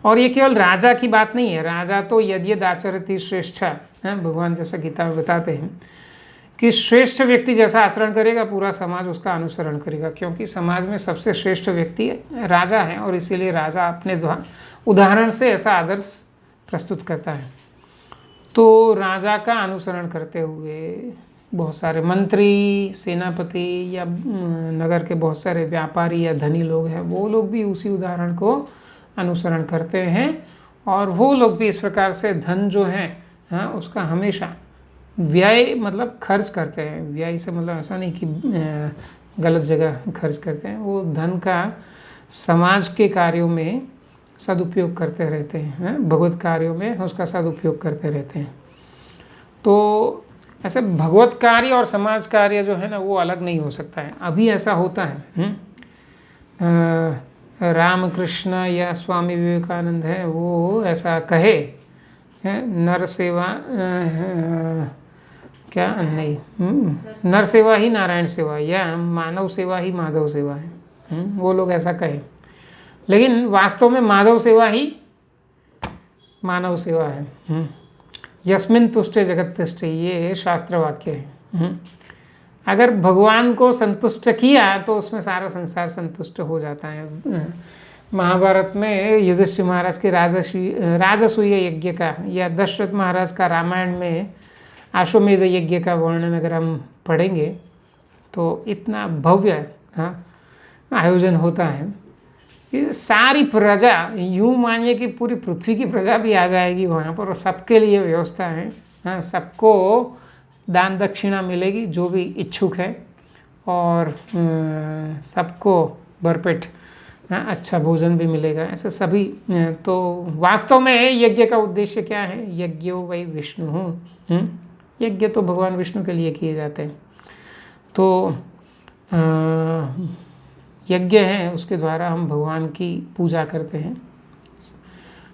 और ये केवल राजा की बात नहीं है, राजा तो यद्यदाचरति श्रेष्ठ, भगवान जैसा गीता में बताते हैं कि श्रेष्ठ व्यक्ति जैसा आचरण करेगा पूरा समाज उसका अनुसरण करेगा, क्योंकि समाज में सबसे श्रेष्ठ व्यक्ति राजा है, और इसीलिए राजा अपने उदाहरण से ऐसा आदर्श प्रस्तुत करता है। तो राजा का अनुसरण करते हुए बहुत सारे मंत्री, सेनापति या नगर के बहुत सारे व्यापारी या धनी लोग हैं, वो लोग भी उसी उदाहरण को अनुसरण करते हैं, और वो लोग भी इस प्रकार से धन जो है उसका हमेशा व्यय मतलब खर्च करते हैं। व्यय से मतलब ऐसा नहीं कि गलत जगह खर्च करते हैं, वो धन का समाज के कार्यों में सदुपयोग करते रहते हैं, भगवत कार्यों में उसका सदुपयोग करते रहते हैं। तो ऐसे भगवत कार्य और समाज कार्य जो है ना वो अलग नहीं हो सकता है। अभी ऐसा होता है, रामकृष्ण या स्वामी विवेकानंद है वो ऐसा कहे, नर सेवा क्या नहीं, नर सेवा ही नारायण सेवा, या मानव सेवा ही माधव सेवा है, वो लोग ऐसा कहे, लेकिन वास्तव में माधव सेवा ही मानव सेवा है। यस्मिन तुष्टे जगत तिष्ठे, ये शास्त्र वाक्य है। अगर भगवान को संतुष्ट किया तो उसमें सारा संसार संतुष्ट हो जाता है। महाभारत में युधिष्ठिर महाराज के राजसूय यज्ञ का, या दशरथ महाराज का रामायण में अश्वमेध यज्ञ का वर्णन अगर हम पढ़ेंगे तो इतना भव्य आयोजन होता है कि सारी प्रजा, यूँ मानिए कि पूरी पृथ्वी की प्रजा भी आ जाएगी वहाँ पर, और सबके लिए व्यवस्था है। सबको दान दक्षिणा मिलेगी जो भी इच्छुक है, और सबको भरपेट अच्छा भोजन भी मिलेगा, ऐसे सभी। तो वास्तव में यज्ञ का उद्देश्य क्या है? यज्ञो वै विष्णु, यज्ञ तो भगवान विष्णु के लिए किए जाते हैं। तो यज्ञ है उसके द्वारा हम भगवान की पूजा करते हैं,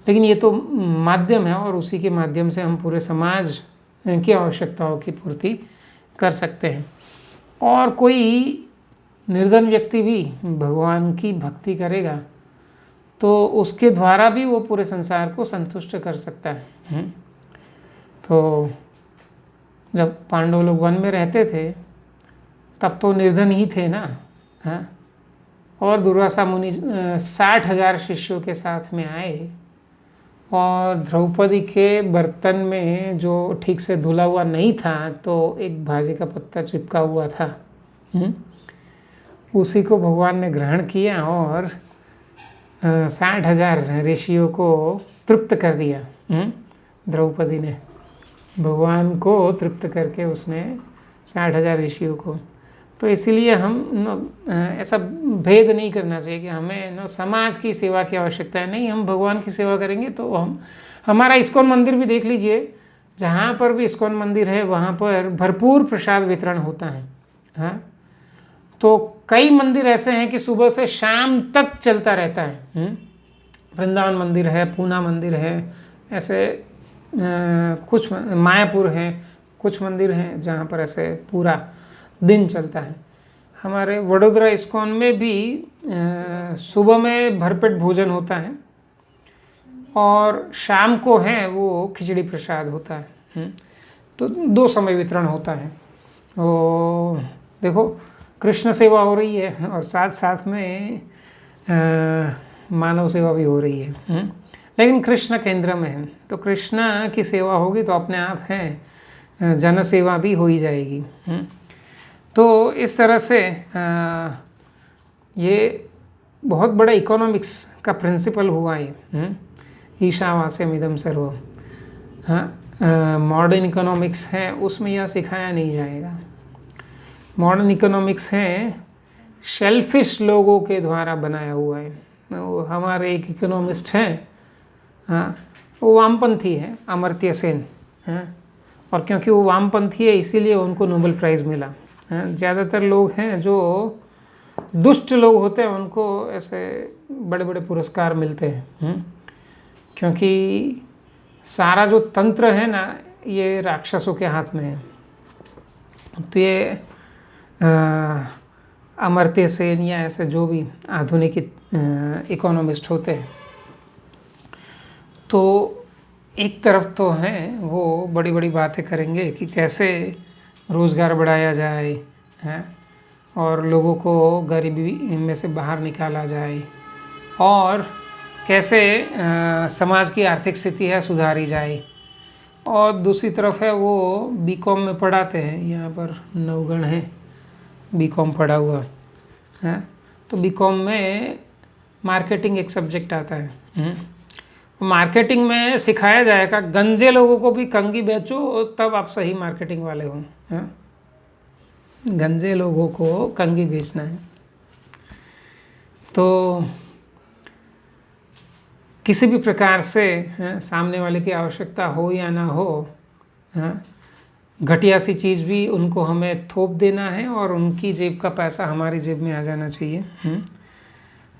लेकिन ये तो माध्यम है, और उसी के माध्यम से हम पूरे समाज की आवश्यकताओं की पूर्ति कर सकते हैं। और कोई निर्धन व्यक्ति भी भगवान की भक्ति करेगा तो उसके द्वारा भी वो पूरे संसार को संतुष्ट कर सकता है। तो जब पांडव लोग वन में रहते थे तब तो निर्धन ही थे ना। हाँ, और दुर्वासा मुनि 60,000 शिष्यों के साथ में आए और द्रौपदी के बर्तन में जो ठीक से धुला हुआ नहीं था तो एक भाजी का पत्ता चिपका हुआ था। उसी को भगवान ने ग्रहण किया और 60,000 ऋषियों को तृप्त कर दिया। द्रौपदी ने भगवान को तृप्त करके उसने 60,000 ऋषियों को। तो इसीलिए हम ऐसा भेद नहीं करना चाहिए कि हमें समाज की सेवा की आवश्यकता है। नहीं, हम भगवान की सेवा करेंगे तो हमारा इस्कॉन मंदिर भी देख लीजिए, जहाँ पर भी इस्कॉन मंदिर है वहाँ पर भरपूर प्रसाद वितरण होता है। हाँ, तो कई मंदिर ऐसे हैं कि सुबह से शाम तक चलता रहता है। वृंदावन मंदिर है, पूना मंदिर है, ऐसे कुछ मायापुर है, कुछ मंदिर हैं जहाँ पर ऐसे पूरा दिन चलता है। हमारे वडोदरा इस्कॉन में भी सुबह में भरपेट भोजन होता है और शाम को है वो खिचड़ी प्रसाद होता है। तो 2 समय वितरण होता है। तो देखो, कृष्ण सेवा हो रही है और साथ साथ में मानव सेवा भी हो रही है। लेकिन कृष्ण केंद्र में है, तो कृष्ण की सेवा होगी तो अपने आप है जन सेवा भी हो ही जाएगी। तो इस तरह से ये बहुत बड़ा इकोनॉमिक्स का प्रिंसिपल हुआ है। ईशावास्यम इदम सर्वम। हाँ, मॉडर्न इकोनॉमिक्स है उसमें यह सिखाया नहीं जाएगा। मॉडर्न इकोनॉमिक्स है शेल्फिश लोगों के द्वारा बनाया हुआ है। वो हमारे एक इकोनॉमिस्ट हैं, हाँ, वो वामपंथी है, अमर्त्य सेन। हाँ, और क्योंकि वो वामपंथी है इसीलिए उनको नोबेल प्राइज़ मिला। ज़्यादातर लोग हैं जो दुष्ट लोग होते हैं उनको ऐसे बड़े बड़े पुरस्कार मिलते हैं। क्योंकि सारा जो तंत्र है ना ये राक्षसों के हाथ में है। तो ये अमर्त्य सेन या ऐसे जो भी आधुनिक इकोनॉमिस्ट होते हैं, तो एक तरफ तो हैं वो बड़ी बड़ी बातें करेंगे कि कैसे रोज़गार बढ़ाया जाए, हैं, और लोगों को गरीबी में से बाहर निकाला जाए और कैसे समाज की आर्थिक स्थिति है सुधारी जाए। और दूसरी तरफ है वो बीकॉम में पढ़ाते हैं, यहाँ पर नवगण है बीकॉम पढ़ा हुआ है। तो बीकॉम में मार्केटिंग एक सब्जेक्ट आता है। मार्केटिंग में सिखाया जाएगा गंजे लोगों को भी कंघी बेचो तब आप सही मार्केटिंग वाले हो। गंजे लोगों को कंघी बेचना है। तो किसी भी प्रकार से सामने वाले की आवश्यकता हो या ना हो, घटिया सी चीज़ भी उनको हमें थोप देना है और उनकी जेब का पैसा हमारी जेब में आ जाना चाहिए।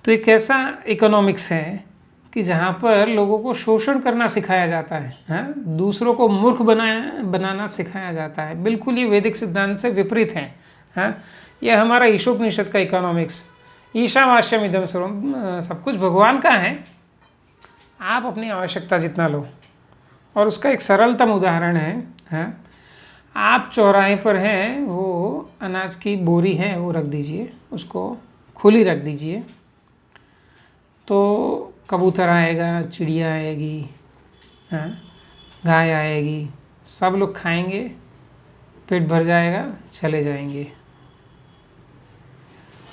तो एक ऐसा इकोनॉमिक्स है कि जहाँ पर लोगों को शोषण करना सिखाया जाता है, दूसरों को मूर्ख बनाना सिखाया जाता है। बिल्कुल ये वैदिक सिद्धांत से विपरीत है। यह हमारा ईशोपनिषद का इकोनॉमिक्स, ईशावास्यम इदम सर्वम, सब कुछ भगवान का है, आप अपनी आवश्यकता जितना लो। और उसका एक सरलतम उदाहरण है, आप चौराहे पर हैं, वो अनाज की बोरी है वो रख दीजिए, उसको खुली रख दीजिए, तो कबूतर आएगा, चिड़िया आएगी, गाय आएगी, सब लोग खाएंगे, पेट भर जाएगा, चले जाएंगे।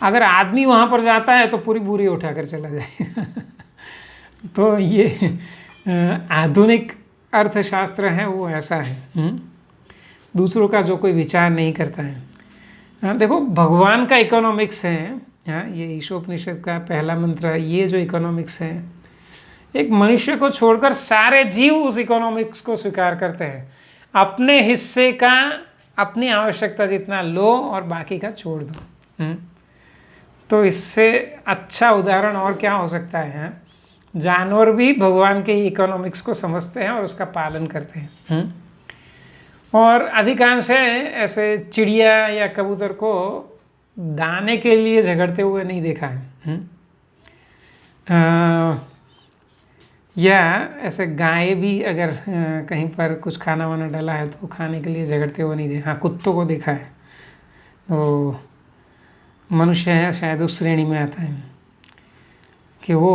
अगर आदमी वहाँ पर जाता है तो पूरी बोरी उठाकर चला जाएगा। तो ये आधुनिक अर्थशास्त्र है वो ऐसा है, दूसरों का जो कोई विचार नहीं करता है। देखो, भगवान का इकोनॉमिक्स है, ये ईशोपनिषद का पहला मंत्र है। ये जो इकोनॉमिक्स है, एक मनुष्य को छोड़कर सारे जीव उस इकोनॉमिक्स को स्वीकार करते हैं। अपने हिस्से का अपनी आवश्यकता जितना लो और बाकी का छोड़ दो। तो इससे अच्छा उदाहरण और क्या हो सकता है? जानवर भी भगवान के इकोनॉमिक्स को समझते हैं और उसका पालन करते हैं। और अधिकांश है ऐसे चिड़िया या कबूतर को दाने के लिए झगड़ते हुए नहीं देखा है। या ऐसे गाय भी अगर कहीं पर कुछ खाना वाना डाला है तो खाने के लिए झगड़ते हुए नहीं देखा। हाँ, कुत्तों को देखा है, वो मनुष्य है शायद उस श्रेणी में आता है कि वो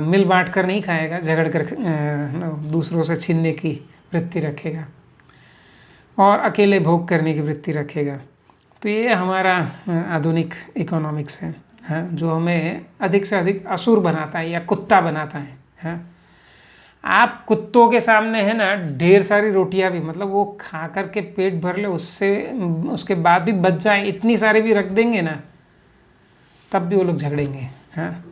मिल बांट कर नहीं खाएगा, झगड़ कर दूसरों से छीनने की वृत्ति रखेगा और अकेले भोग करने की वृत्ति रखेगा। तो ये हमारा आधुनिक इकोनॉमिक्स है, हाँ, जो हमें अधिक से अधिक असुर बनाता है या कुत्ता बनाता है, हाँ। आप कुत्तों के सामने है ना ढेर सारी रोटियां भी, मतलब वो खा कर के पेट भर ले, उसके बाद भी बच जाए इतनी सारी भी रख देंगे ना, तब भी वो लोग झगड़ेंगे, हाँ।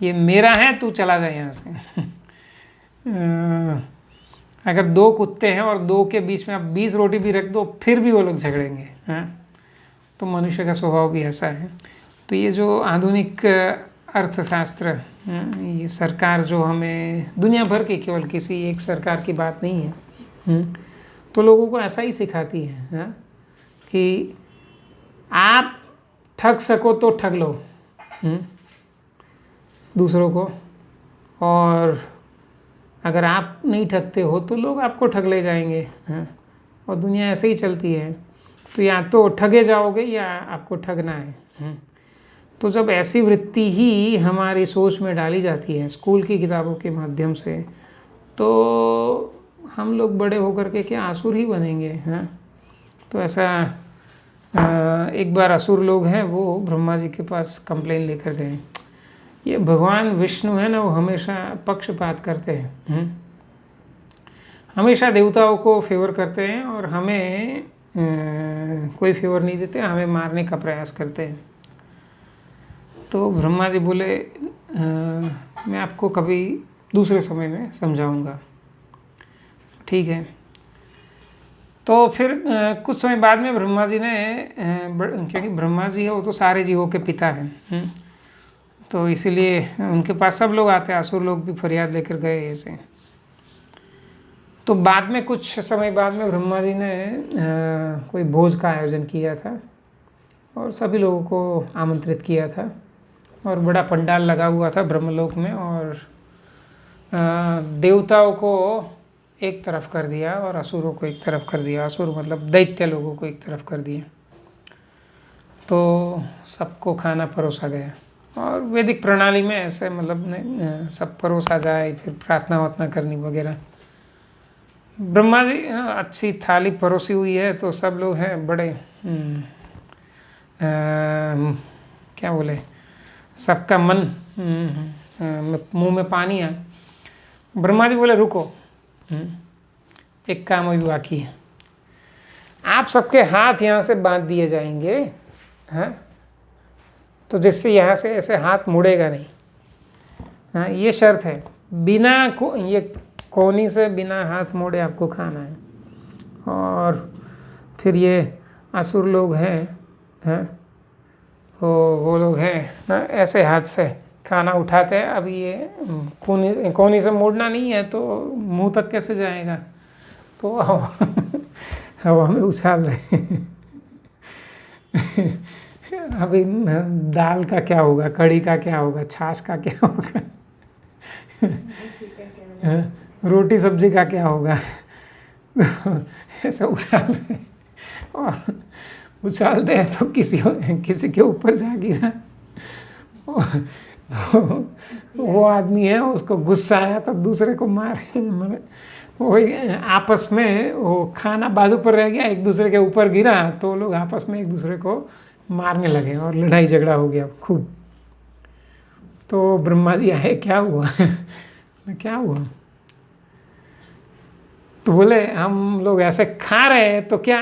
ये मेरा है, तू चला जाए यहाँ से। अगर 2 कुत्ते हैं और 2 के बीच में आप 20 रोटी भी रख दो, फिर भी वो लोग झगड़ेंगे, हाँ। तो मनुष्य का स्वभाव भी ऐसा है। तो ये जो आधुनिक अर्थशास्त्र, ये सरकार जो हमें दुनिया भर की, केवल किसी एक सरकार की बात नहीं है, तो लोगों को ऐसा ही सिखाती है, हाँ, कि आप ठग सको तो ठग लो दूसरों को, और अगर आप नहीं ठगते हो तो लोग आपको ठग ले जाएंगे, हाँ। और दुनिया ऐसे ही चलती है। तो या तो ठगे जाओगे या आपको ठगना है। तो जब ऐसी वृत्ति ही हमारी सोच में डाली जाती है स्कूल की किताबों के माध्यम से, तो हम लोग बड़े होकर के क्या असुर ही बनेंगे, हाँ। तो ऐसा एक बार असुर लोग हैं, वो ब्रह्मा जी के पास कंप्लेन लेकर गए। ये भगवान विष्णु है ना, वो हमेशा पक्षपात करते हैं, हमेशा देवताओं को फेवर करते हैं और हमें कोई फेवर नहीं देते, हमें मारने का प्रयास करते हैं। तो ब्रह्मा जी बोले मैं आपको कभी दूसरे समय में समझाऊंगा, ठीक है। तो फिर कुछ समय बाद में ब्रह्मा जी ने, क्योंकि ब्रह्मा जी है वो तो सारे जीवों के पिता हैं, तो इसीलिए उनके पास सब लोग आते हैं, असुर लोग भी फरियाद लेकर गए ऐसे। तो बाद में कुछ समय बाद में ब्रह्मा जी ने कोई भोज का आयोजन किया था और सभी लोगों को आमंत्रित किया था और बड़ा पंडाल लगा हुआ था ब्रह्मलोक में, और देवताओं को एक तरफ कर दिया और असुरों को एक तरफ कर दिया। असुर मतलब दैत्य लोगों को एक तरफ कर दिया। तो सबको खाना परोसा गया और वैदिक प्रणाली में ऐसे मतलब सब परोसा जाए, फिर प्रार्थना वार्थना करनी वगैरह। ब्रह्मा जी अच्छी थाली परोसी हुई है तो सब लोग हैं बड़े क्या बोले, सबका मन मुंह में पानी है। ब्रह्मा जी बोले रुको, एक काम अभी बाकी है। आप सबके हाथ यहाँ से बांध दिए जाएंगे, हाँ, तो जिससे यहाँ से ऐसे हाथ मुड़ेगा नहीं, हाँ, ये शर्त है। बिना ये कोनी से बिना हाथ मोड़े आपको खाना है। और फिर ये असुर लोग हैं, तो वो लोग हैं ना ऐसे हाथ से खाना उठाते हैं। अब ये कोनी से मोड़ना नहीं है तो मुंह तक कैसे जाएगा, तो हवा में उछाल रहे हैं। अभी दाल का क्या होगा, कढ़ी का क्या होगा, छाछ का क्या होगा, रोटी सब्जी का क्या होगा, ऐसा उछाल रहे हैं। और उछालते हैं तो किसी के ऊपर जा गिरा, तो वो आदमी है उसको गुस्सा आया तो दूसरे को मारे। मैंने वही आपस में वो खाना बाजू पर रह गया, एक दूसरे के ऊपर गिरा तो लोग आपस में एक दूसरे को मारने लगे और लड़ाई झगड़ा हो गया खूब। तो ब्रह्मा जी आए, क्या हुआ? क्या हुआ? तो बोले हम लोग ऐसे खा रहे हैं तो क्या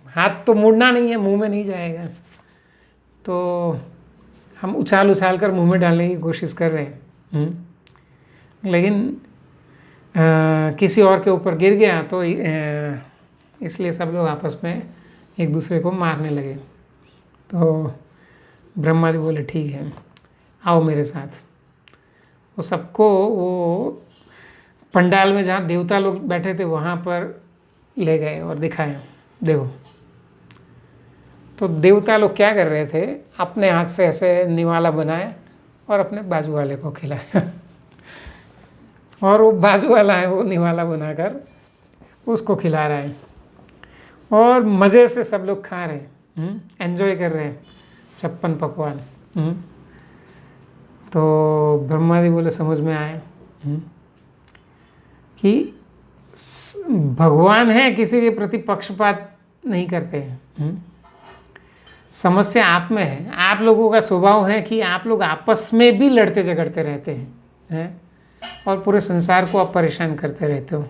हाथ तो मुड़ना नहीं है, मुंह में नहीं जाएगा, तो हम उछाल कर मुंह में डालने की कोशिश कर रहे हैं, लेकिन किसी और के ऊपर गिर गया तो इसलिए सब लोग आपस में एक दूसरे को मारने लगे। तो ब्रह्मा जी बोले ठीक है आओ मेरे साथ। वो सबको वो पंडाल में जहाँ देवता लोग बैठे थे वहाँ पर ले गए और दिखाए, देखो। तो देवता लोग क्या कर रहे थे, अपने हाथ से ऐसे निवाला बनाए और अपने बाजू वाले को खिलाया। और वो बाजू वाला है वो निवाला बनाकर उसको खिला रहा है। और मज़े से सब लोग खा रहे हैं, एंजॉय कर रहे हैं 56 पकवान। तो ब्रह्मा जी बोले समझ में आए कि भगवान है, किसी के प्रति पक्षपात नहीं करते हैं। समस्या आप में है, आप लोगों का स्वभाव है कि आप लोग आपस में भी लड़ते झगड़ते रहते हैं और पूरे संसार को आप परेशान करते रहते हो।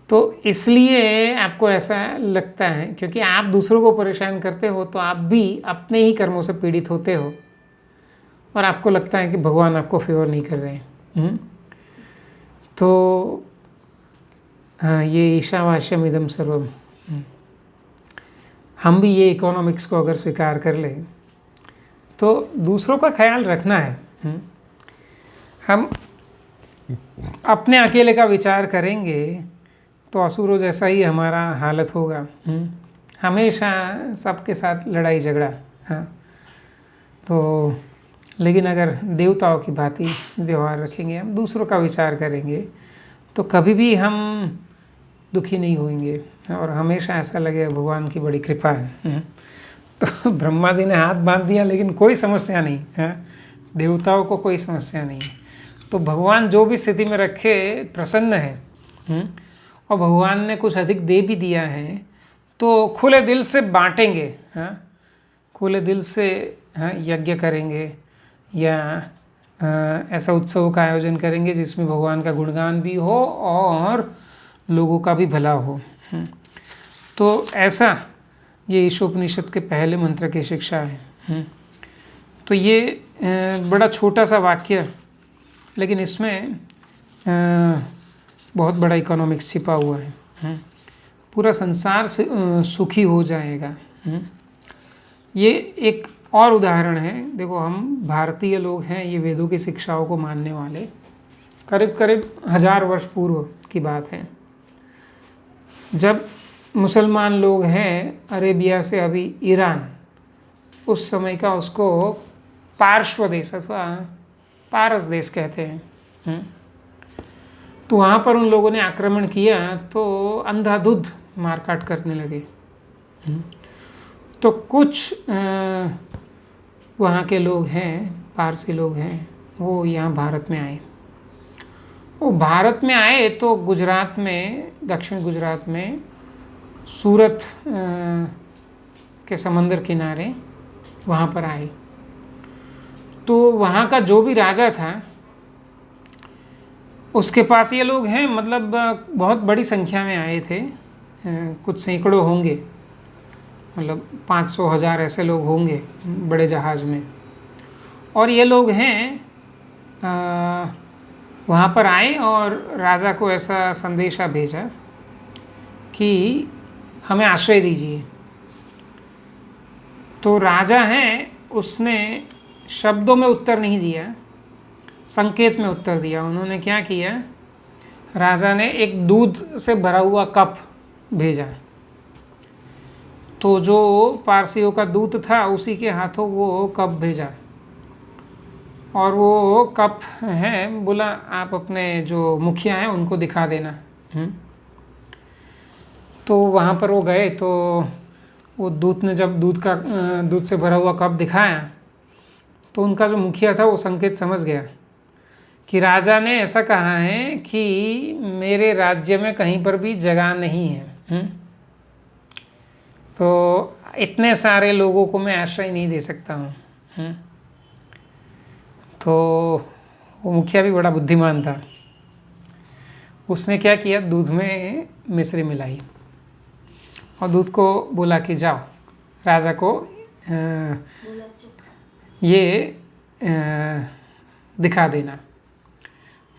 तो इसलिए आपको ऐसा लगता है, क्योंकि आप दूसरों को परेशान करते हो तो आप भी अपने ही कर्मों से पीड़ित होते हो और आपको लगता है कि भगवान आपको फेवर नहीं कर रहे हैं। तो हाँ, ये ईशावास्यम इदम सर्वम, हम भी ये इकोनॉमिक्स को अगर स्वीकार कर लें तो दूसरों का ख्याल रखना है। हम अपने अकेले का विचार करेंगे तो असुरों जैसा ही हमारा हालत होगा। हमेशा सबके साथ लड़ाई झगड़ा। हाँ, तो लेकिन अगर देवताओं की भांति व्यवहार रखेंगे, हम दूसरों का विचार करेंगे, तो कभी भी हम दुखी नहीं होंगे और हमेशा ऐसा लगेगा भगवान की बड़ी कृपा है। तो ब्रह्मा जी ने हाथ बांध दिया लेकिन कोई समस्या नहीं है, देवताओं को कोई समस्या नहीं है। तो भगवान जो भी स्थिति में रखे प्रसन्न है। और भगवान ने कुछ अधिक दे भी दिया है तो खुले दिल से बांटेंगे। हाँ, खुले दिल से यज्ञ करेंगे या ऐसा उत्सव का आयोजन करेंगे जिसमें भगवान का गुणगान भी हो और लोगों का भी भला हो। तो ऐसा ये ईशोपनिषद के पहले मंत्र की शिक्षा है। तो ये बड़ा छोटा सा वाक्य, लेकिन इसमें बहुत बड़ा इकोनॉमिक्स छिपा हुआ है। पूरा संसार से सुखी हो जाएगा। ये एक और उदाहरण है। देखो, हम भारतीय लोग हैं, ये वेदों की शिक्षाओं को मानने वाले, करीब करीब 1000 वर्ष पूर्व की बात है, जब मुसलमान लोग हैं अरेबिया से अभी ईरान, उस समय का उसको पार्श्व देश अथवा पारस देश कहते हैं। तो वहाँ पर उन लोगों ने आक्रमण किया तो अंधाधुंध मारकाट करने लगे। तो कुछ वहाँ के लोग हैं, पारसी लोग हैं, वो यहाँ भारत में आए। वो भारत में आए तो गुजरात में, दक्षिण गुजरात में सूरत के समंदर किनारे वहाँ पर आए। तो वहाँ का जो भी राजा था उसके पास ये लोग हैं, मतलब बहुत बड़ी संख्या में आए थे, कुछ सैकड़ों होंगे, मतलब 500-1000 ऐसे लोग होंगे बड़े जहाज़ में। और ये लोग हैं वहाँ पर आए और राजा को ऐसा संदेशा भेजा कि हमें आश्रय दीजिए। तो राजा है, उसने शब्दों में उत्तर नहीं दिया, संकेत में उत्तर दिया। उन्होंने क्या किया, राजा ने एक दूध से भरा हुआ कप भेजा। तो जो पारसियों का दूत था उसी के हाथों वो कप भेजा और वो कप है, बोला आप अपने जो मुखिया हैं उनको दिखा देना। तो वहाँ पर वो गए तो वो दूत ने जब दूध से भरा हुआ कप दिखाया तो उनका जो मुखिया था वो संकेत समझ गया कि राजा ने ऐसा कहा है कि मेरे राज्य में कहीं पर भी जगह नहीं है। तो इतने सारे लोगों को मैं आश्रय नहीं दे सकता हूँ। तो वो मुखिया भी बड़ा बुद्धिमान था। उसने क्या किया, दूध में मिश्री मिलाई और दूध को बोला कि जाओ राजा को ये दिखा देना।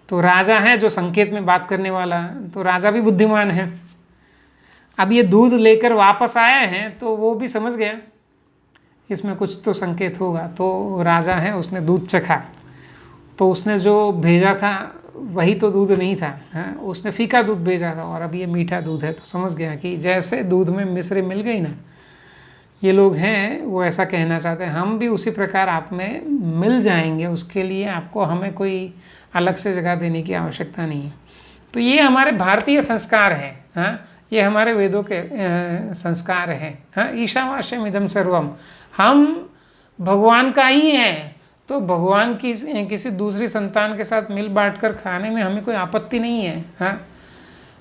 तो राजा है जो संकेत में बात करने वाला, तो राजा भी बुद्धिमान है। अब ये दूध लेकर वापस आए हैं तो वो भी समझ गया इसमें कुछ तो संकेत होगा। तो राजा है, उसने दूध चखा तो उसने जो भेजा था वही तो दूध नहीं था। हाँ, उसने फीका दूध भेजा था और अब ये मीठा दूध है। तो समझ गया कि जैसे दूध में मिश्री मिल गई ना, ये लोग हैं वो ऐसा कहना चाहते हैं, हम भी उसी प्रकार आप में मिल जाएंगे, उसके लिए आपको हमें कोई अलग से जगह देने की आवश्यकता नहीं है। तो ये हमारे भारतीय संस्कार हैं। हाँ, ये हमारे वेदों के संस्कार हैं। हाँ, ईशावास्यम इदम सर्वम, हम भगवान का ही हैं, तो भगवान की किसी दूसरी संतान के साथ मिल बांट कर खाने में हमें कोई आपत्ति नहीं है। हाँ,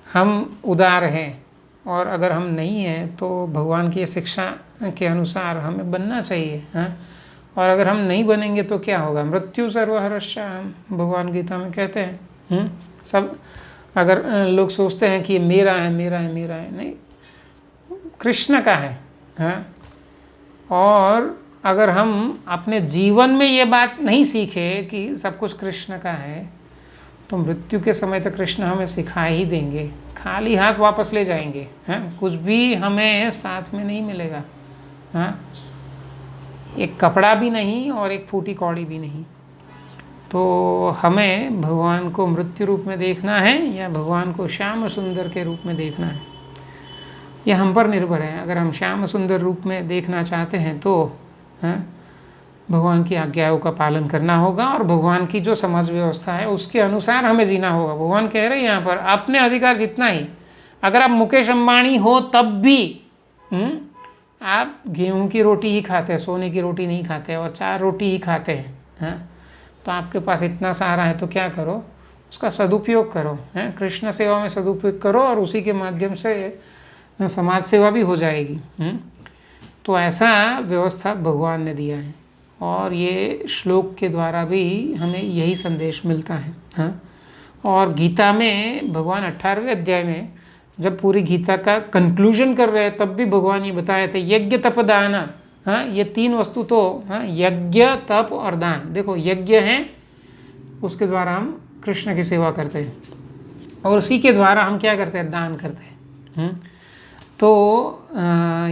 हम उदार हैं, और अगर हम नहीं हैं तो भगवान की शिक्षा के अनुसार हमें बनना चाहिए। हाँ, और अगर हम नहीं बनेंगे तो क्या होगा, मृत्यु सर्वहरश्या, हम भगवान गीता में कहते हैं। सब अगर लोग सोचते हैं कि ये मेरा है मेरा है मेरा है, नहीं, कृष्ण का है। हाँ, और अगर हम अपने जीवन में ये बात नहीं सीखे कि सब कुछ कृष्ण का है, तो मृत्यु के समय तक कृष्ण हमें सिखा ही देंगे, खाली हाथ वापस ले जाएंगे। हाँ, कुछ भी हमें साथ में नहीं मिलेगा। हाँ, एक कपड़ा भी नहीं और एक फूटी कौड़ी भी नहीं। तो हमें भगवान को मृत्यु रूप में देखना है या भगवान को श्याम सुंदर के रूप में देखना है, यह हम पर निर्भर है। अगर हम श्याम सुंदर रूप में देखना चाहते हैं तो भगवान की आज्ञाओं का पालन करना होगा, और भगवान की जो समाज व्यवस्था है उसके अनुसार हमें जीना होगा। भगवान कह रहे हैं यहाँ पर अपने अधिकार जितना ही, अगर आप मुकेश अंबानी हो तब भी आप गेहूं की रोटी ही खाते हैं, सोने की रोटी नहीं खाते, और 4 रोटी ही खाते हैं। हाँ, तो आपके पास इतना सहारा है तो क्या करो, उसका सदुपयोग करो। हैं, कृष्ण सेवा में सदुपयोग करो, और उसी के माध्यम से समाज सेवा भी हो जाएगी। तो ऐसा व्यवस्था भगवान ने दिया है, और ये श्लोक के द्वारा भी हमें यही संदेश मिलता है। हाँ, और गीता में भगवान 18वें अध्याय में जब पूरी गीता का कंक्लूजन कर रहे हैं तब भी भगवान ये बताए थे, यज्ञ तप दान। हाँ, ये 3 वस्तु तो, हाँ, यज्ञ तप और दान। देखो, यज्ञ है, उसके द्वारा हम कृष्ण की सेवा करते हैं, और उसी के द्वारा हम क्या करते हैं, दान करते हैं। तो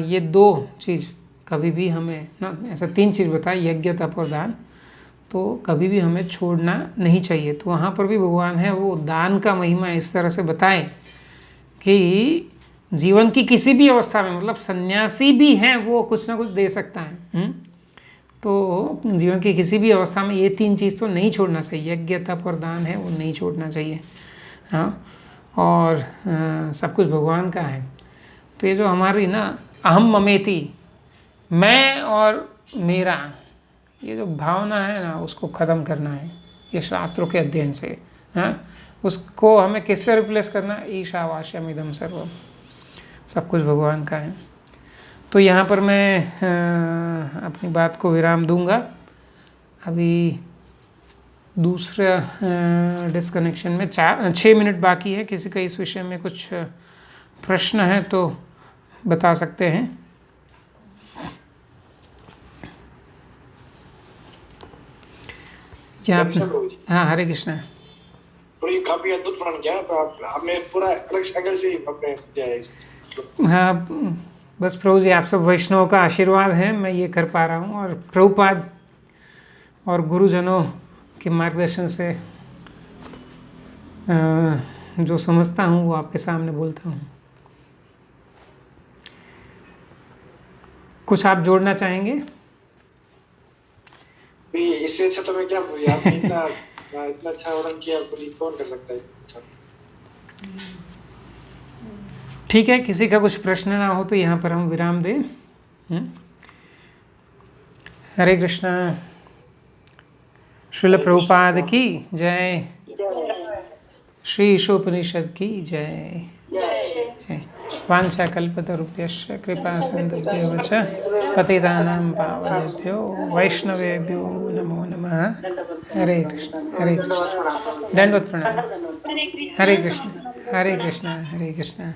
ये 2 चीज़ कभी भी हमें ना, ऐसा 3 चीज़ बताए, यज्ञ तप और दान, तो कभी भी हमें छोड़ना नहीं चाहिए। तो वहाँ पर भी भगवान है वो दान का महिमा इस तरह से बताए कि जीवन की किसी भी अवस्था में, मतलब सन्यासी भी हैं वो कुछ ना कुछ दे सकता है। तो जीवन की किसी भी अवस्था में ये 3 चीज़ तो नहीं छोड़ना चाहिए, यज्ञ तप और दान है वो नहीं छोड़ना चाहिए। हाँ, और सब कुछ भगवान का है। तो ये जो हमारी ना अहम ममेति, मैं और मेरा, ये जो भावना है ना, उसको ख़त्म करना है ये शास्त्रों के अध्ययन से। हाँ, उसको हमें किससे रिप्लेस करना है, ईशावास्यम इदम सर्वम, सब कुछ भगवान का है। तो यहाँ पर मैं अपनी बात को विराम दूंगा। अभी दूसरा डिस्कनेक्शन में 6 मिनट बाकी है। किसी का इस विषय में कुछ प्रश्न है तो बता सकते हैं। क्या हाँ, हरे कृष्णा। काफी अद्भुत वर्णन किया आपने, पूरा अलग एंगल से आपने समझाया है। हाँ, बस प्रभु जी, आप सब वैष्णवों का आशीर्वाद है, मैं ये कर पा रहा हूँ, और प्रभुपाद और गुरुजनों के मार्गदर्शन से जो समझता हूँ वो आपके सामने बोलता हूँ। कुछ आप जोड़ना चाहेंगे? इससे अच्छा तो मैं क्या बोलूं, आपने इतना अच्छा वर्णन किया, कौन कर सकता है। ठीक है, किसी का कुछ प्रश्न ना हो तो यहाँ पर हम विराम दें। हरे कृष्णा। श्रील प्रभुपाद की जय, श्री ईशोपनिषद की जय जय। वांछा कल्पतरुभ्यश्च कृपा सिन्धुभ्यो च पतितानां पावनेभ्यो वैष्णवेभ्यो नमो नमः। हरे कृष्ण हरे कृष्ण। दंडवत प्रणाम। हरे कृष्ण हरे कृष्ण हरे कृष्ण।